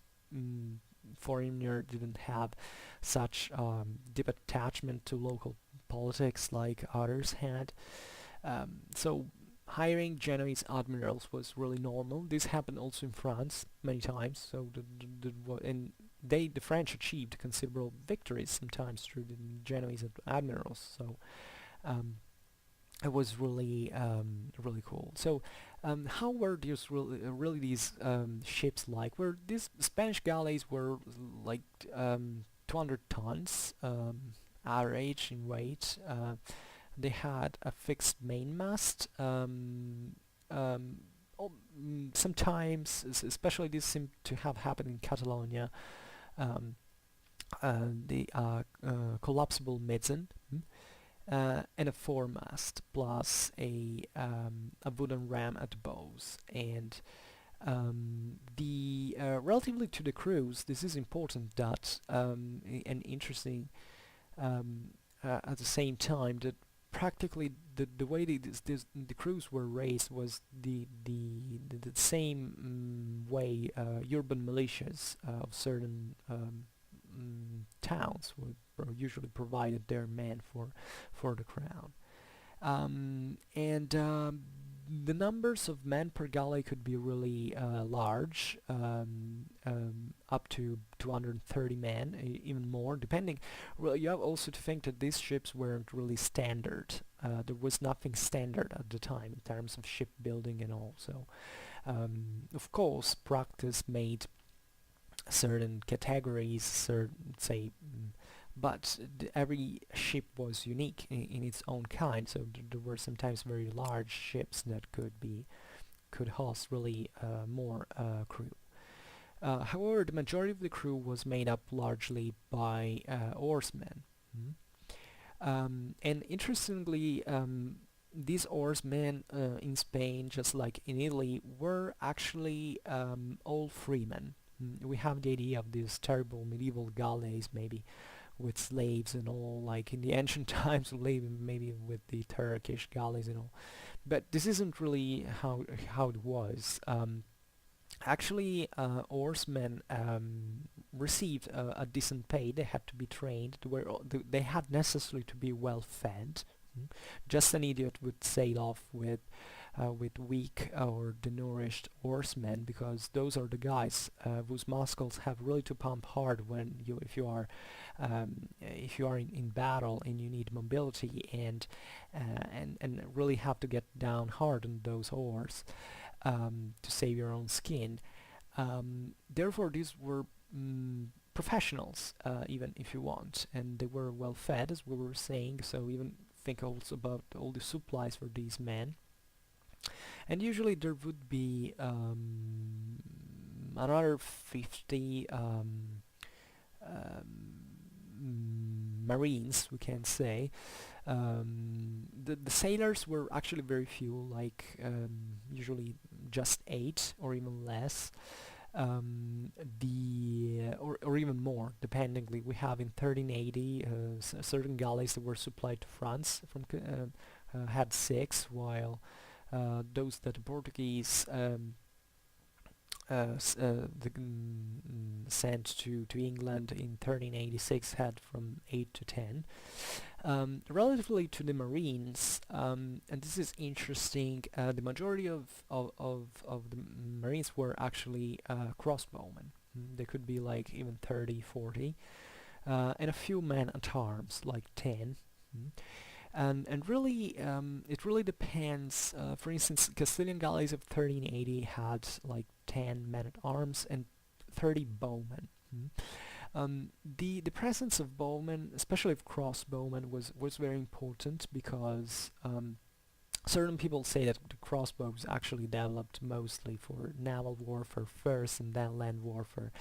Speaker 1: foreigner didn't have such deep attachment to local politics like others had. So hiring Genoese admirals was really normal. This happened also in France many times. So and the French achieved considerable victories sometimes through the Genoese admirals. So um, it was really really cool. So how were these really these ships like? Were these Spanish galleys were like 200 tons average in weight. They had a fixed mainmast. Um, Sometimes, especially this seemed to have happened in Catalonia, um, the collapsible mizzen. And a foremast plus a wooden ram at the bows. And the relatively to the crews, this is important that and interesting at the same time that practically the way the crews were raised was the same way urban militias of certain towns were usually provided their men for the crown. And the numbers of men per galley could be really large, up to 230 men, even more, depending. Well, you have also to think that these ships weren't really standard. There was nothing standard at the time in terms of shipbuilding and all. So, of course, practice made certain categories, certain, say, but every ship was unique in its own kind. So there were sometimes very large ships that could host really more crew. However, the majority of the crew was made up largely by oarsmen. Mm. And interestingly, these oarsmen in Spain, just like in Italy, were actually all freemen. We have the idea of these terrible medieval galleys, maybe with slaves and all, like in the ancient times, maybe with the Turkish galleys and all. But this isn't really how it was. Actually, oarsmen received a decent pay. They had to be trained. They had necessarily to be well fed. Just an idiot would sail off with weak or denourished oarsmen, because those are the guys whose muscles have really to pump hard when if you are in battle and you need mobility and really have to get down hard on those oars to save your own skin. Therefore, these were professionals, even if you want, and they were well fed, as we were saying. So even think also about all the supplies for these men. And usually there would be another 50 Marines, we can say. The sailors were actually very few, like usually just 8 or even less. Or even more, dependingly. We have in 1380 certain galleys that were supplied to France from had 6, while those that the Portuguese sent to England in 1386 had from 8 to 10. Relatively to the Marines, and this is interesting, the majority of the Marines were actually crossbowmen. They could be like even 30, 40, and a few men at arms, like 10. And really, it really depends. For instance, Castilian galleys of 1380 had like 10 men at arms and 30 bowmen. The presence of bowmen, especially of crossbowmen, was very important, because certain people say that the crossbows actually developed mostly for naval warfare first and then land warfare.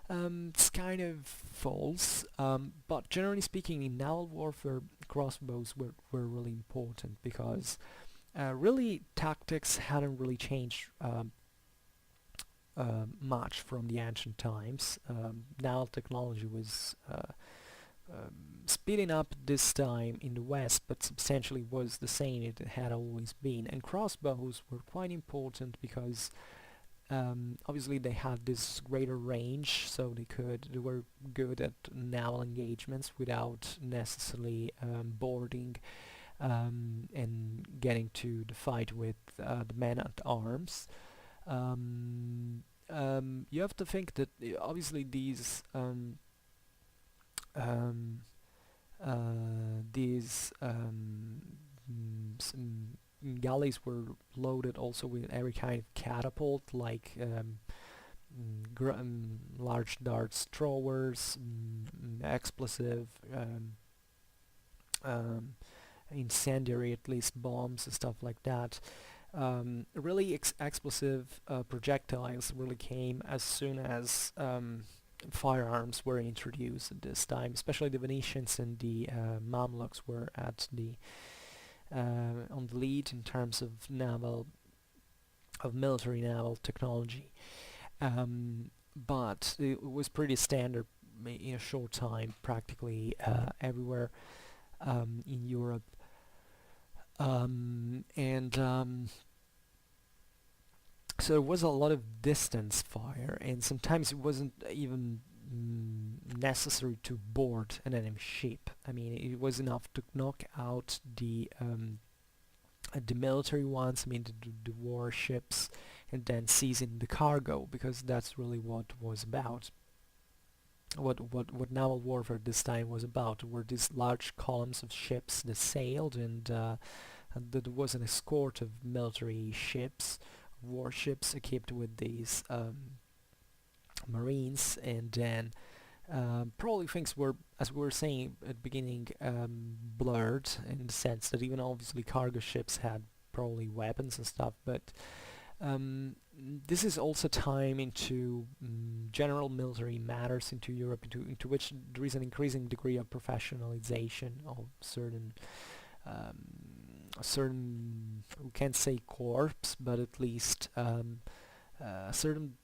Speaker 1: It's kind of false, but generally speaking, in naval warfare, crossbows were really important, because really tactics hadn't really changed much from the ancient times. Naval technology was speeding up this time in the West, but substantially was the same it had always been. And crossbows were quite important because obviously they had this greater range, so they were good at naval engagements without necessarily boarding and getting to the fight with the men at arms. you have to think that obviously um, these galleys were loaded also with every kind of catapult, like large darts throwers, explosive, um, incendiary at least bombs and stuff like that. Really explosive projectiles really came as soon as firearms were introduced at this time. Especially the Venetians and the Mamluks were at the on the lead in terms of military naval technology. But it was pretty standard in a short time, practically everywhere in Europe. And So there was a lot of distance fire, and sometimes it wasn't even necessary to board an enemy ship. I mean, it was enough to knock out the military ones, I mean the warships, and then seizing the cargo, because that's really what was about. What naval warfare this time was about were these large columns of ships that sailed, and there was an escort of military ships, warships equipped with these marines, and then probably things were, as we were saying at the beginning, blurred in the sense that even obviously cargo ships had probably weapons and stuff, but this is also time into general military matters into Europe, into which there is an increasing degree of professionalization of certain, we can't say corps, but at least certain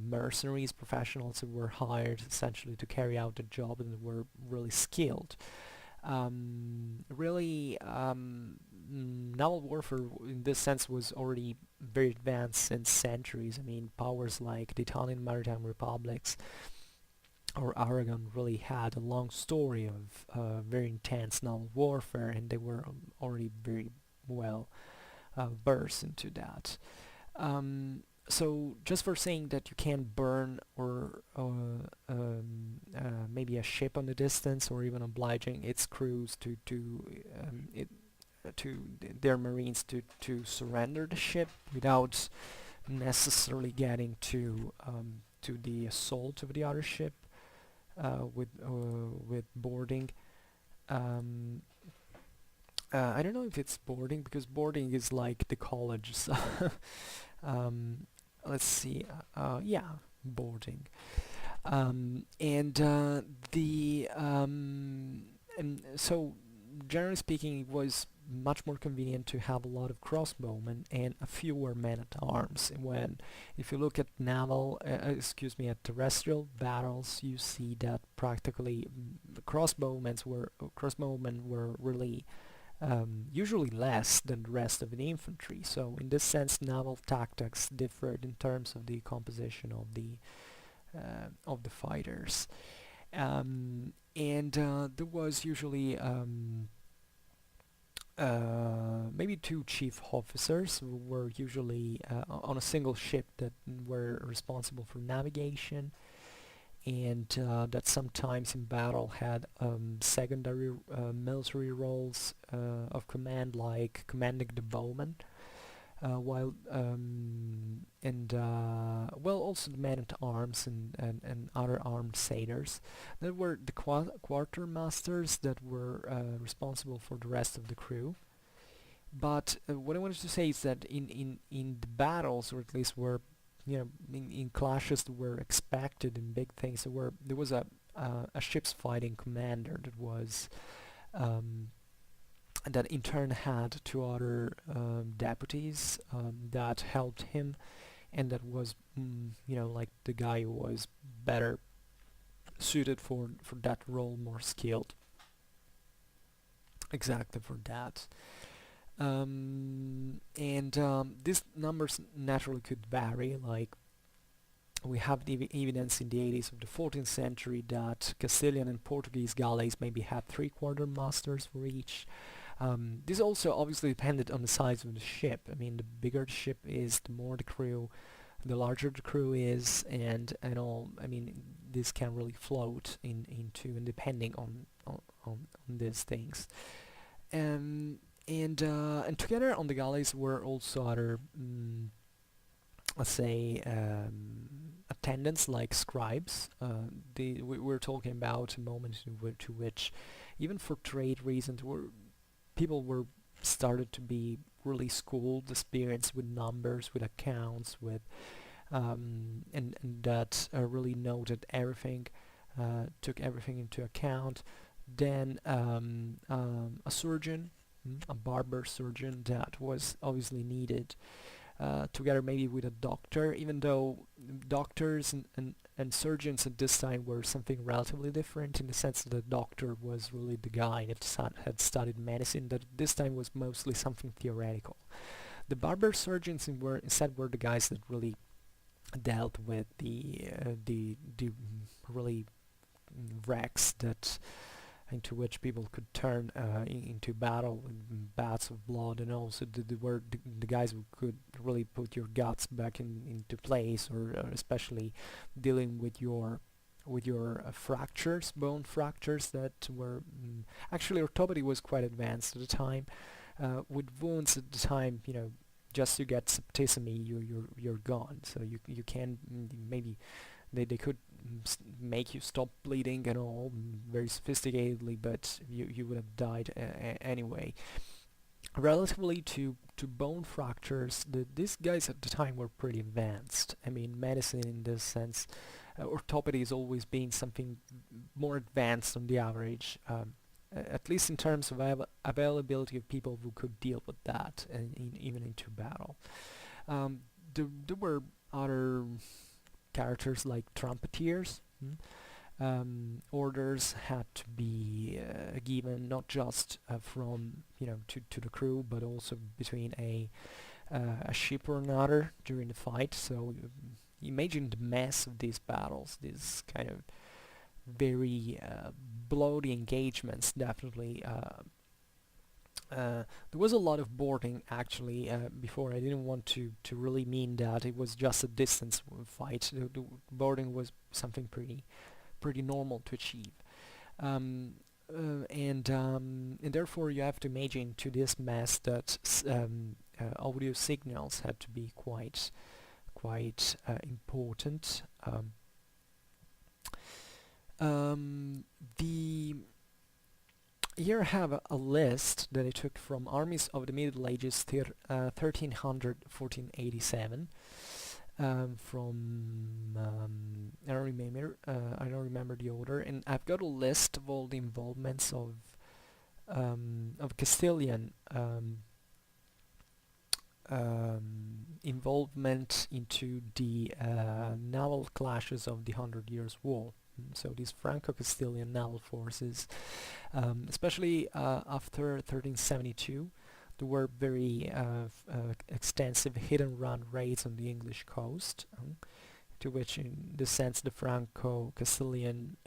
Speaker 1: mercenaries, professionals who were hired essentially to carry out the job and were really skilled. Really, naval warfare in this sense was already very advanced since centuries. I mean, powers like the Italian maritime republics or Aragon really had a long story of very intense naval warfare, and they were already very well versed into that. So just for saying that you can burn or maybe a ship on the distance, or even obliging its crews to their marines to surrender the ship without necessarily getting to the assault of the other ship with boarding. Um, I don't know if it's boarding, because boarding is like the college. So let's see. Yeah, boarding. And the and so generally speaking, it was much more convenient to have a lot of crossbowmen and a fewer men-at-arms. When, if you look at at terrestrial battles, you see that practically crossbowmen were really usually less than the rest of the infantry. So in this sense, naval tactics differed in terms of the composition of the fighters. And there was usually maybe two chief officers who were usually on a single ship that were responsible for navigation, and that sometimes in battle had secondary military roles of command, like commanding the bowmen, while and well, also the men-at-arms and other armed sailors. There were the quartermasters that were responsible for the rest of the crew. But what I wanted to say is that in the battles, or at least where, in clashes that were expected in big things, there was a ship's fighting commander that was that in turn had two other deputies that helped him, and that was like the guy who was better suited for that role, more skilled exactly for that. And these numbers naturally could vary. Like, we have the evidence in the 80s of the 14th century that Castilian and Portuguese galleys maybe had 3 quartermasters for each. This also obviously depended on the size of the ship. I mean, the bigger the ship is, the more the crew the larger the crew is, and all. I mean, this can really float into and depending on these things. Um, and together on the galleys were also other, let's say, attendants like scribes. We're talking about a moment to which, even for trade reasons, people were started to be really schooled, experienced with numbers, with accounts, with and that really noted everything, took everything into account. Then a surgeon, a barber surgeon, that was obviously needed, together maybe with a doctor, even though doctors and surgeons at this time were something relatively different, in the sense that the doctor was really the guy that had studied medicine, that this time was mostly something theoretical. The barber surgeons instead were the guys that really dealt with the really wrecks that into which people could turn into battle with baths of blood, and also were the guys who could really put your guts back into place, or especially dealing with your fractures, bone fractures that were actually orthopedy was quite advanced at the time. With wounds at the time, just to get septicemia, you're gone. So you can maybe they could make you stop bleeding and all very sophisticatedly, but you would have died anyway. Relatively to bone fractures, these guys at the time were pretty advanced. I mean, medicine in this sense, orthopedy has always been something more advanced on the average, at least in terms of availability of people who could deal with that, and even into battle. There were other characters like trumpeters. Orders had to be given not just from to the crew, but also between a ship or another during the fight. So imagine the mess of these battles, these kind of very bloody engagements. Definitely there was a lot of boarding actually before. I didn't want to really mean that it was just a distance fight. The boarding was something pretty normal to achieve, and therefore you have to imagine to this mess that audio signals had to be quite important. The Here I have a list that I took from Armies of the Middle Ages 1300-1487, from I don't remember the order, and I've got a list of all the involvements of Castilian involvement into the naval clashes of the Hundred Years' War. So these Franco-Castilian naval forces, especially after 1372, there were very extensive hit-and-run raids on the English coast, to which, in this sense, the Franco-Castilian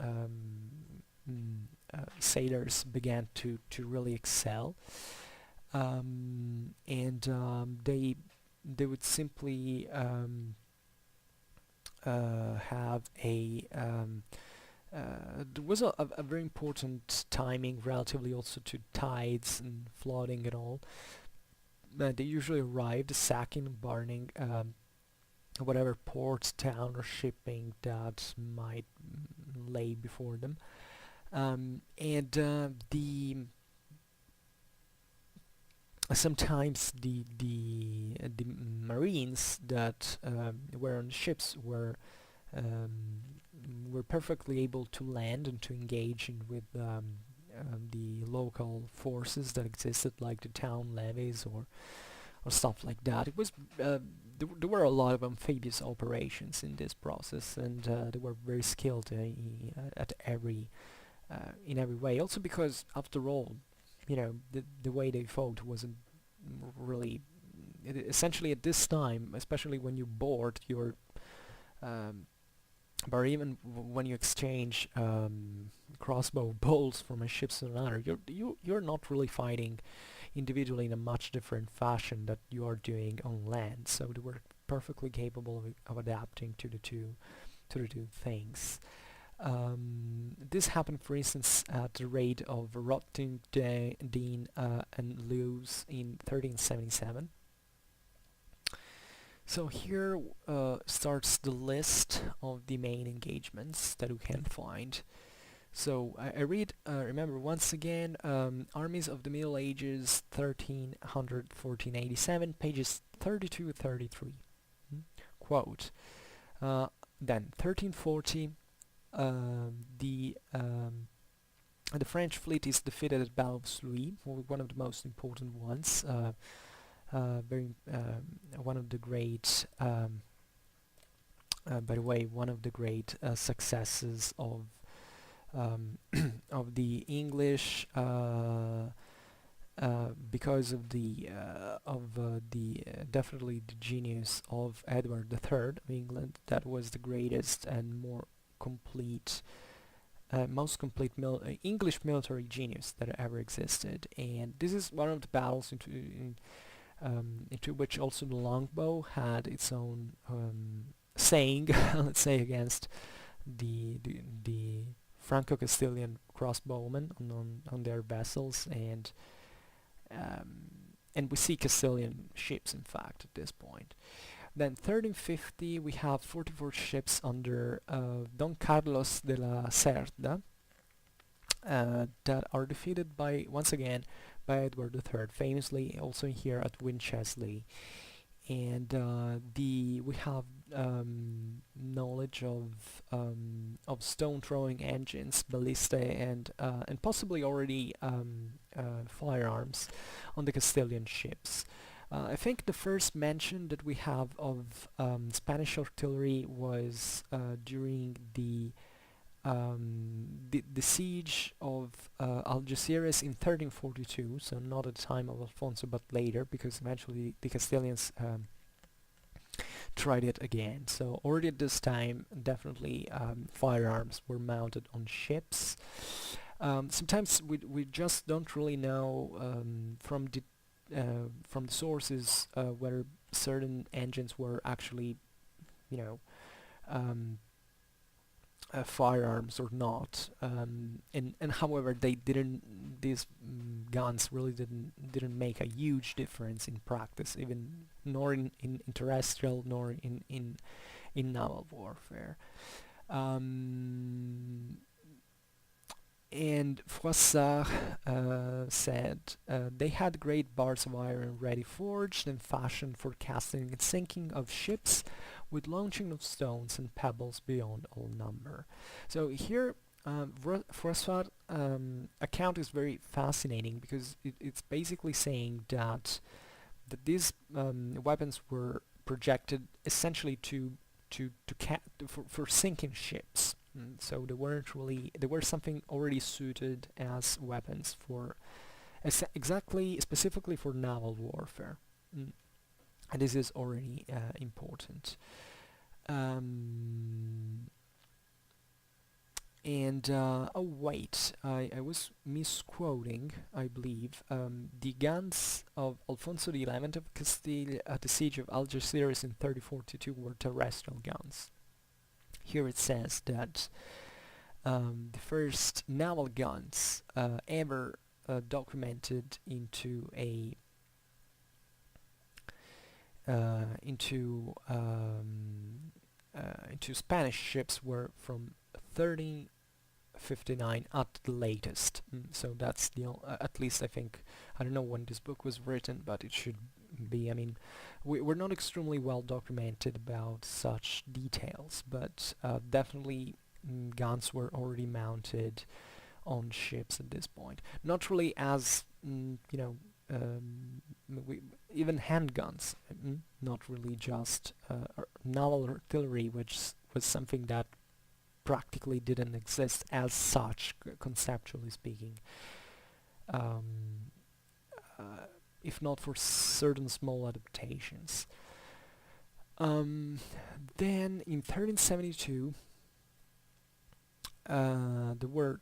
Speaker 1: sailors began to really excel, and they would simply have a there was a very important timing relatively also to tides and flooding and all. They usually arrived sacking and burning whatever port, town or shipping that might lay before them, and the sometimes the Marines that were on ships were perfectly able to land and to engage with the local forces that existed, like the town levies or stuff like that. It was there were a lot of amphibious operations in this process, and they were very skilled at in every way. Also because, after all, the way they fought wasn't really essentially at this time, especially when you board your or even when you exchange crossbow bolts from a ship to another, you're not really fighting individually in a much different fashion that you are doing on land. So there were perfectly capable of adapting to the two things. This happened, for instance, at the raid of Rottingdean and Lewes in 1377. So here starts the list of the main engagements that we can find. So I read, remember once again, Armies of the Middle Ages, 1300-1487, pages 32-33. Quote, then 1340, the French fleet is defeated at Battle of Sluis, one of the most important ones, one of the great, by the way, one of the great successes of of the English, because of the definitely the genius of Edward III of England. That was the greatest and more complete, most complete English military genius that ever existed. And this is one of the battles into which also the longbow had its own saying, let's say, against the Franco-Castilian crossbowmen on their vessels, and we see Castilian ships, in fact, at this point. Then 1350 we have 44 ships under Don Carlos de la Cerda that are defeated once again by Edward III, famously also here at Winchelsea. And we have knowledge of stone throwing engines, ballistae, and possibly already firearms on the Castilian ships. I think the first mention that we have of Spanish artillery was during the siege of Algeciras in 1342, so not at the time of Alfonso but later, because eventually the Castilians tried it again. So already at this time, definitely firearms were mounted on ships. Sometimes we just don't really know from the sources whether certain engines were actually, you know, firearms or not, and however these guns really didn't make a huge difference in practice, even nor in terrestrial nor in naval warfare. And Froissart said they had great bars of iron ready forged and fashioned for casting and sinking of ships, with launching of stones and pebbles beyond all number. So here Froissart account is very fascinating, because it's basically saying that these weapons were projected essentially for sinking ships. So they weren't really, they were something already suited as weapons for specifically for naval warfare. And this is already important. Oh wait, I was misquoting, I believe. The guns of Alfonso XI of Castile at the siege of Algeciras in 1342 were terrestrial guns. Here it says that the first naval guns ever documented into Spanish ships were from 1359 at the latest. So that's the at least I think, I don't know when this book was written, but it should be. I mean, we're not extremely well documented about such details, but definitely guns were already mounted on ships at this point. Not really as even handguns, not really just naval artillery, which was something that practically didn't exist as such, conceptually speaking, if not for certain small adaptations. Then in 1372 there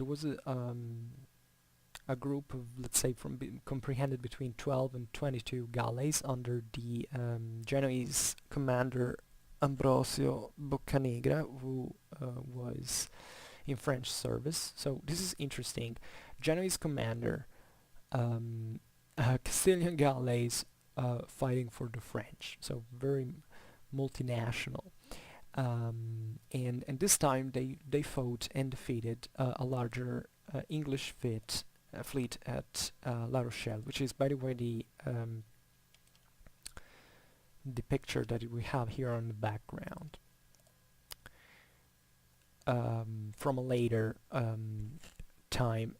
Speaker 1: was a group of, let's say, comprehended between 12 and 22 galleys under the Genoese commander Ambrosio Boccanegra, who was in French service. So this is interesting. Genoese commander, Castilian galleys fighting for the French. So very multinational. And this time they fought and defeated a larger English fleet at La Rochelle, which is, by the way, the picture that we have here on the background from a later time.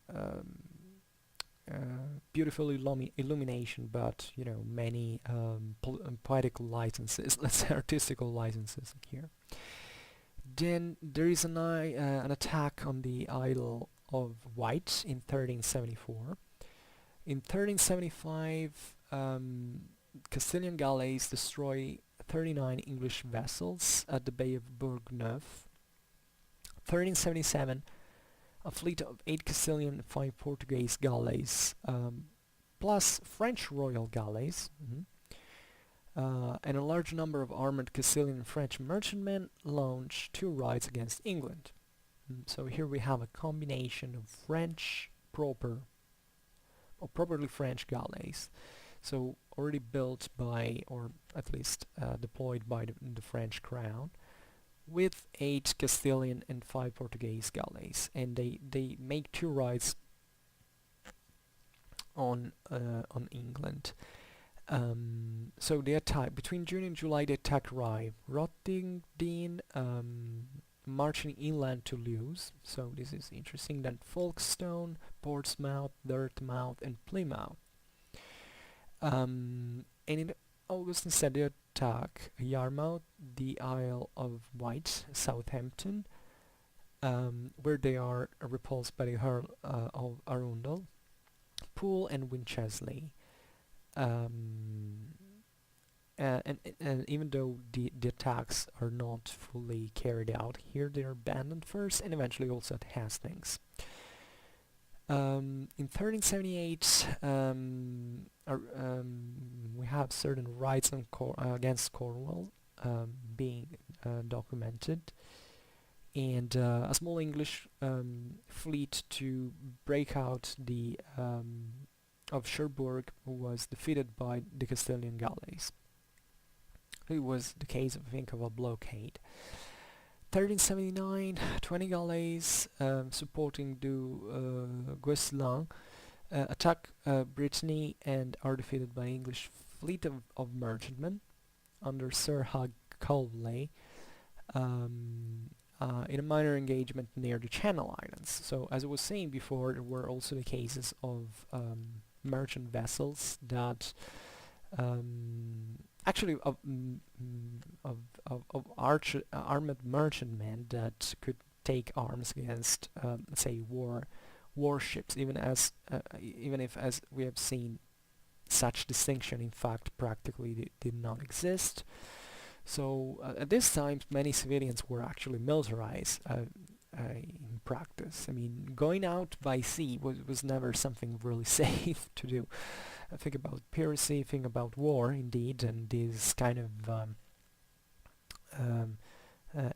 Speaker 1: Beautiful illumination, but you know, many poetical licenses, let's say artistical licenses here. Then there is an attack on the Isle of Wight in 1374. In 1375, Castilian galleys destroy 39 English vessels at the Bay of Bourgneuf. 1377, a fleet of 8 Castilian and 5 Portuguese galleys, plus French royal galleys, and a large number of armored Castilian and French merchantmen launch 2 raids against England. So here we have a combination of French properly French galleys, so already built by, or at least deployed by the French crown, with 8 Castilian and 5 Portuguese galleys, and they make 2 raids on England. So they attack between June and July. They attack Rye, Rottingdean, marching inland to Lewes. So this is interesting. Then Folkestone, Portsmouth, Dartmouth, and Plymouth. And in August instead they attack Yarmouth, the Isle of Wight, Southampton, where they are repulsed by the Earl of Arundel, Poole, and Winchelsea. And even though the attacks are not fully carried out here, they are abandoned first and eventually also at Hastings. In 1378, we have certain raids against Cornwall being documented, and a small English fleet to break out of Cherbourg was defeated by the Castilian galleys. It was the case, I think, of a blockade. 1379, 20 galleys supporting du Guesclin attack Brittany and are defeated by English fleet of merchantmen under Sir Hugh Colvley in a minor engagement near the Channel Islands. So, as I was saying before, there were also the cases of merchant vessels that actually of armed merchantmen that could take arms against, say, warships, even if, as we have seen, such distinction in fact practically did not exist. So at this time, many civilians were actually militarized in practice. I mean, going out by sea was never something really safe to do. Think about piracy, think about war, indeed, and this kind of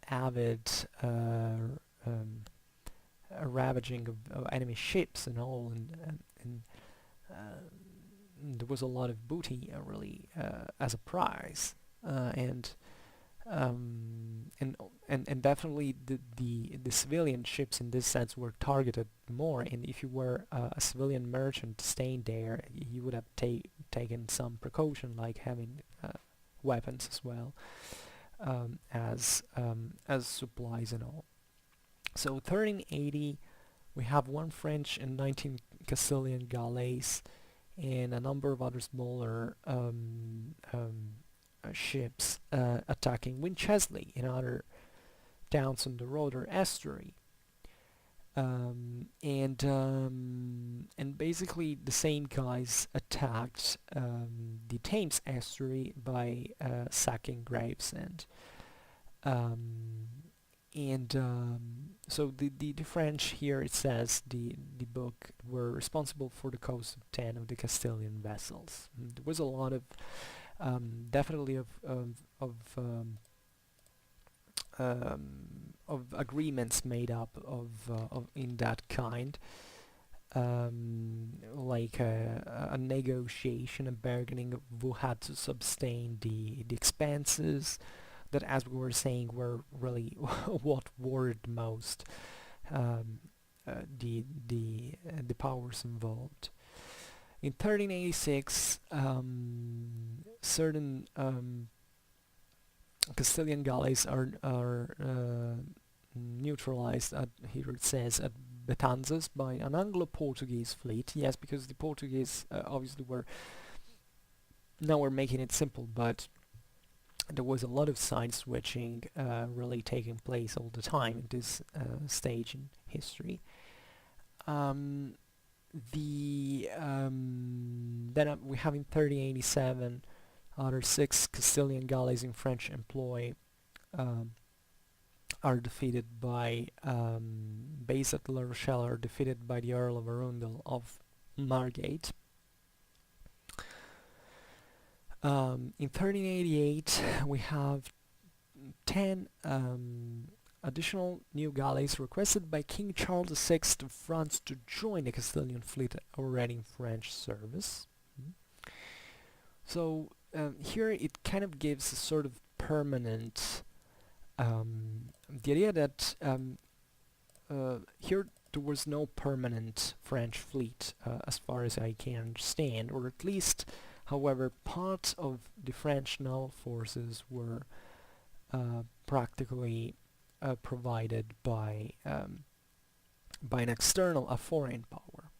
Speaker 1: avid ravaging of enemy ships and all, and there was a lot of booty really as a prize, and definitely the civilian ships in this sense were targeted more, and if you were a civilian merchant staying there, you would have taken some precaution, like having weapons as well as supplies and all. So 1380, we have 1 French and 19 Castilian galleys and a number of other smaller ships attacking Winchelsea and other towns on the Rother estuary, and basically the same guys attacked the Thames estuary by sacking Gravesend, And so the French here, it says the book, were responsible for the cost of 10 of the Castilian vessels. There was a lot of definitely of agreements made up of in that kind, like a negotiation, a bargaining of who had to sustain the expenses that, as we were saying, were really what worried most the powers involved. In 1386, certain Castilian galleys are neutralized at, here it says, at Betanzas by an Anglo-Portuguese fleet. Yes, because the Portuguese obviously were, now we're making it simple, but there was a lot of side switching really taking place all the time at this stage in history. Then we have in 1387 other 6 Castilian galleys in French employ are defeated by, based at La Rochelle, are defeated by the Earl of Arundel of Margate. In 1388 we have 10 additional new galleys requested by King Charles VI of France to join the Castilian fleet already in French service. So here it kind of gives a sort of permanent, the idea that here there was no permanent French fleet as far as I can understand, or at least, however, part of the French naval forces were practically provided by an external, a foreign power.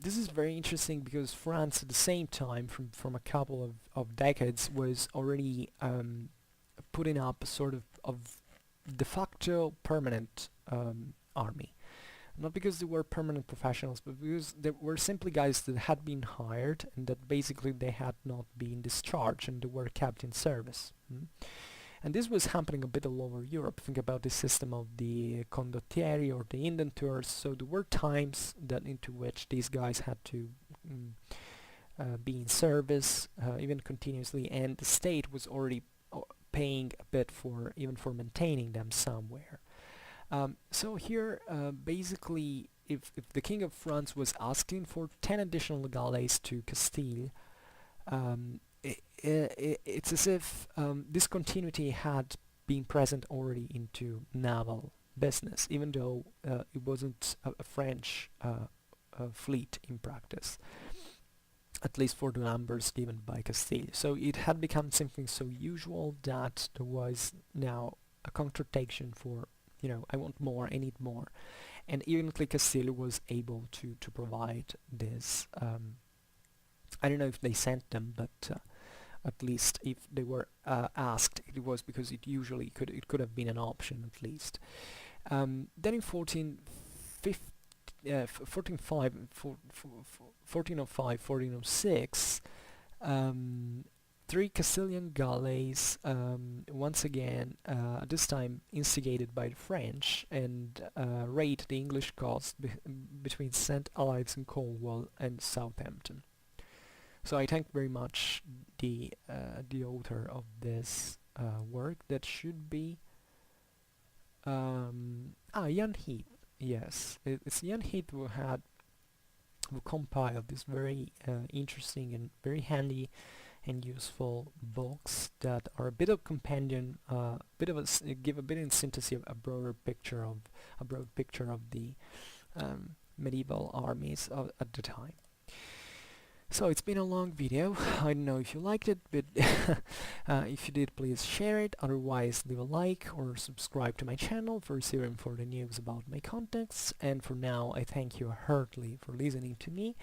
Speaker 1: This is very interesting because France, at the same time, from a couple of decades, was already putting up a sort of de facto permanent army. Not because they were permanent professionals, but because they were simply guys that had been hired and that basically they had not been discharged and they were kept in service. And this was happening a bit all over Europe. Think about the system of the condottieri or the indentures. So there were times that into which these guys had to be in service, even continuously, and the state was already paying a bit for even for maintaining them somewhere. So here, basically, if the King of France was asking for 10 additional galleys to Castile, it's as if this continuity had been present already into naval business, even though it wasn't a French fleet in practice, at least for the numbers given by Castile. So it had become something so usual that there was now a contradiction for, you know, I want more, I need more. And evidently Castile was able to provide this. I don't know if they sent them, but at least if they were asked, it was because it usually could have been an option at least. Then in 1406, 3 Castilian galleys, once again, at this time instigated by the French, and raid the English coast between St. Ives and Cornwall and Southampton. So I thank very much the author of this work. That should be Ian Heath. Yes, it's Ian Heath who compiled this very interesting and very handy and useful books that are a bit of companion, give a bit in synthesis of a broad picture of the medieval armies at the time. So it's been a long video. I don't know if you liked it, but if you did, please share it. Otherwise, leave a like or subscribe to my channel for receiving further news about my contacts. And for now, I thank you heartily for listening to me.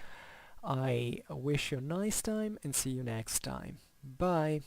Speaker 1: I wish you a nice time and see you next time. Bye!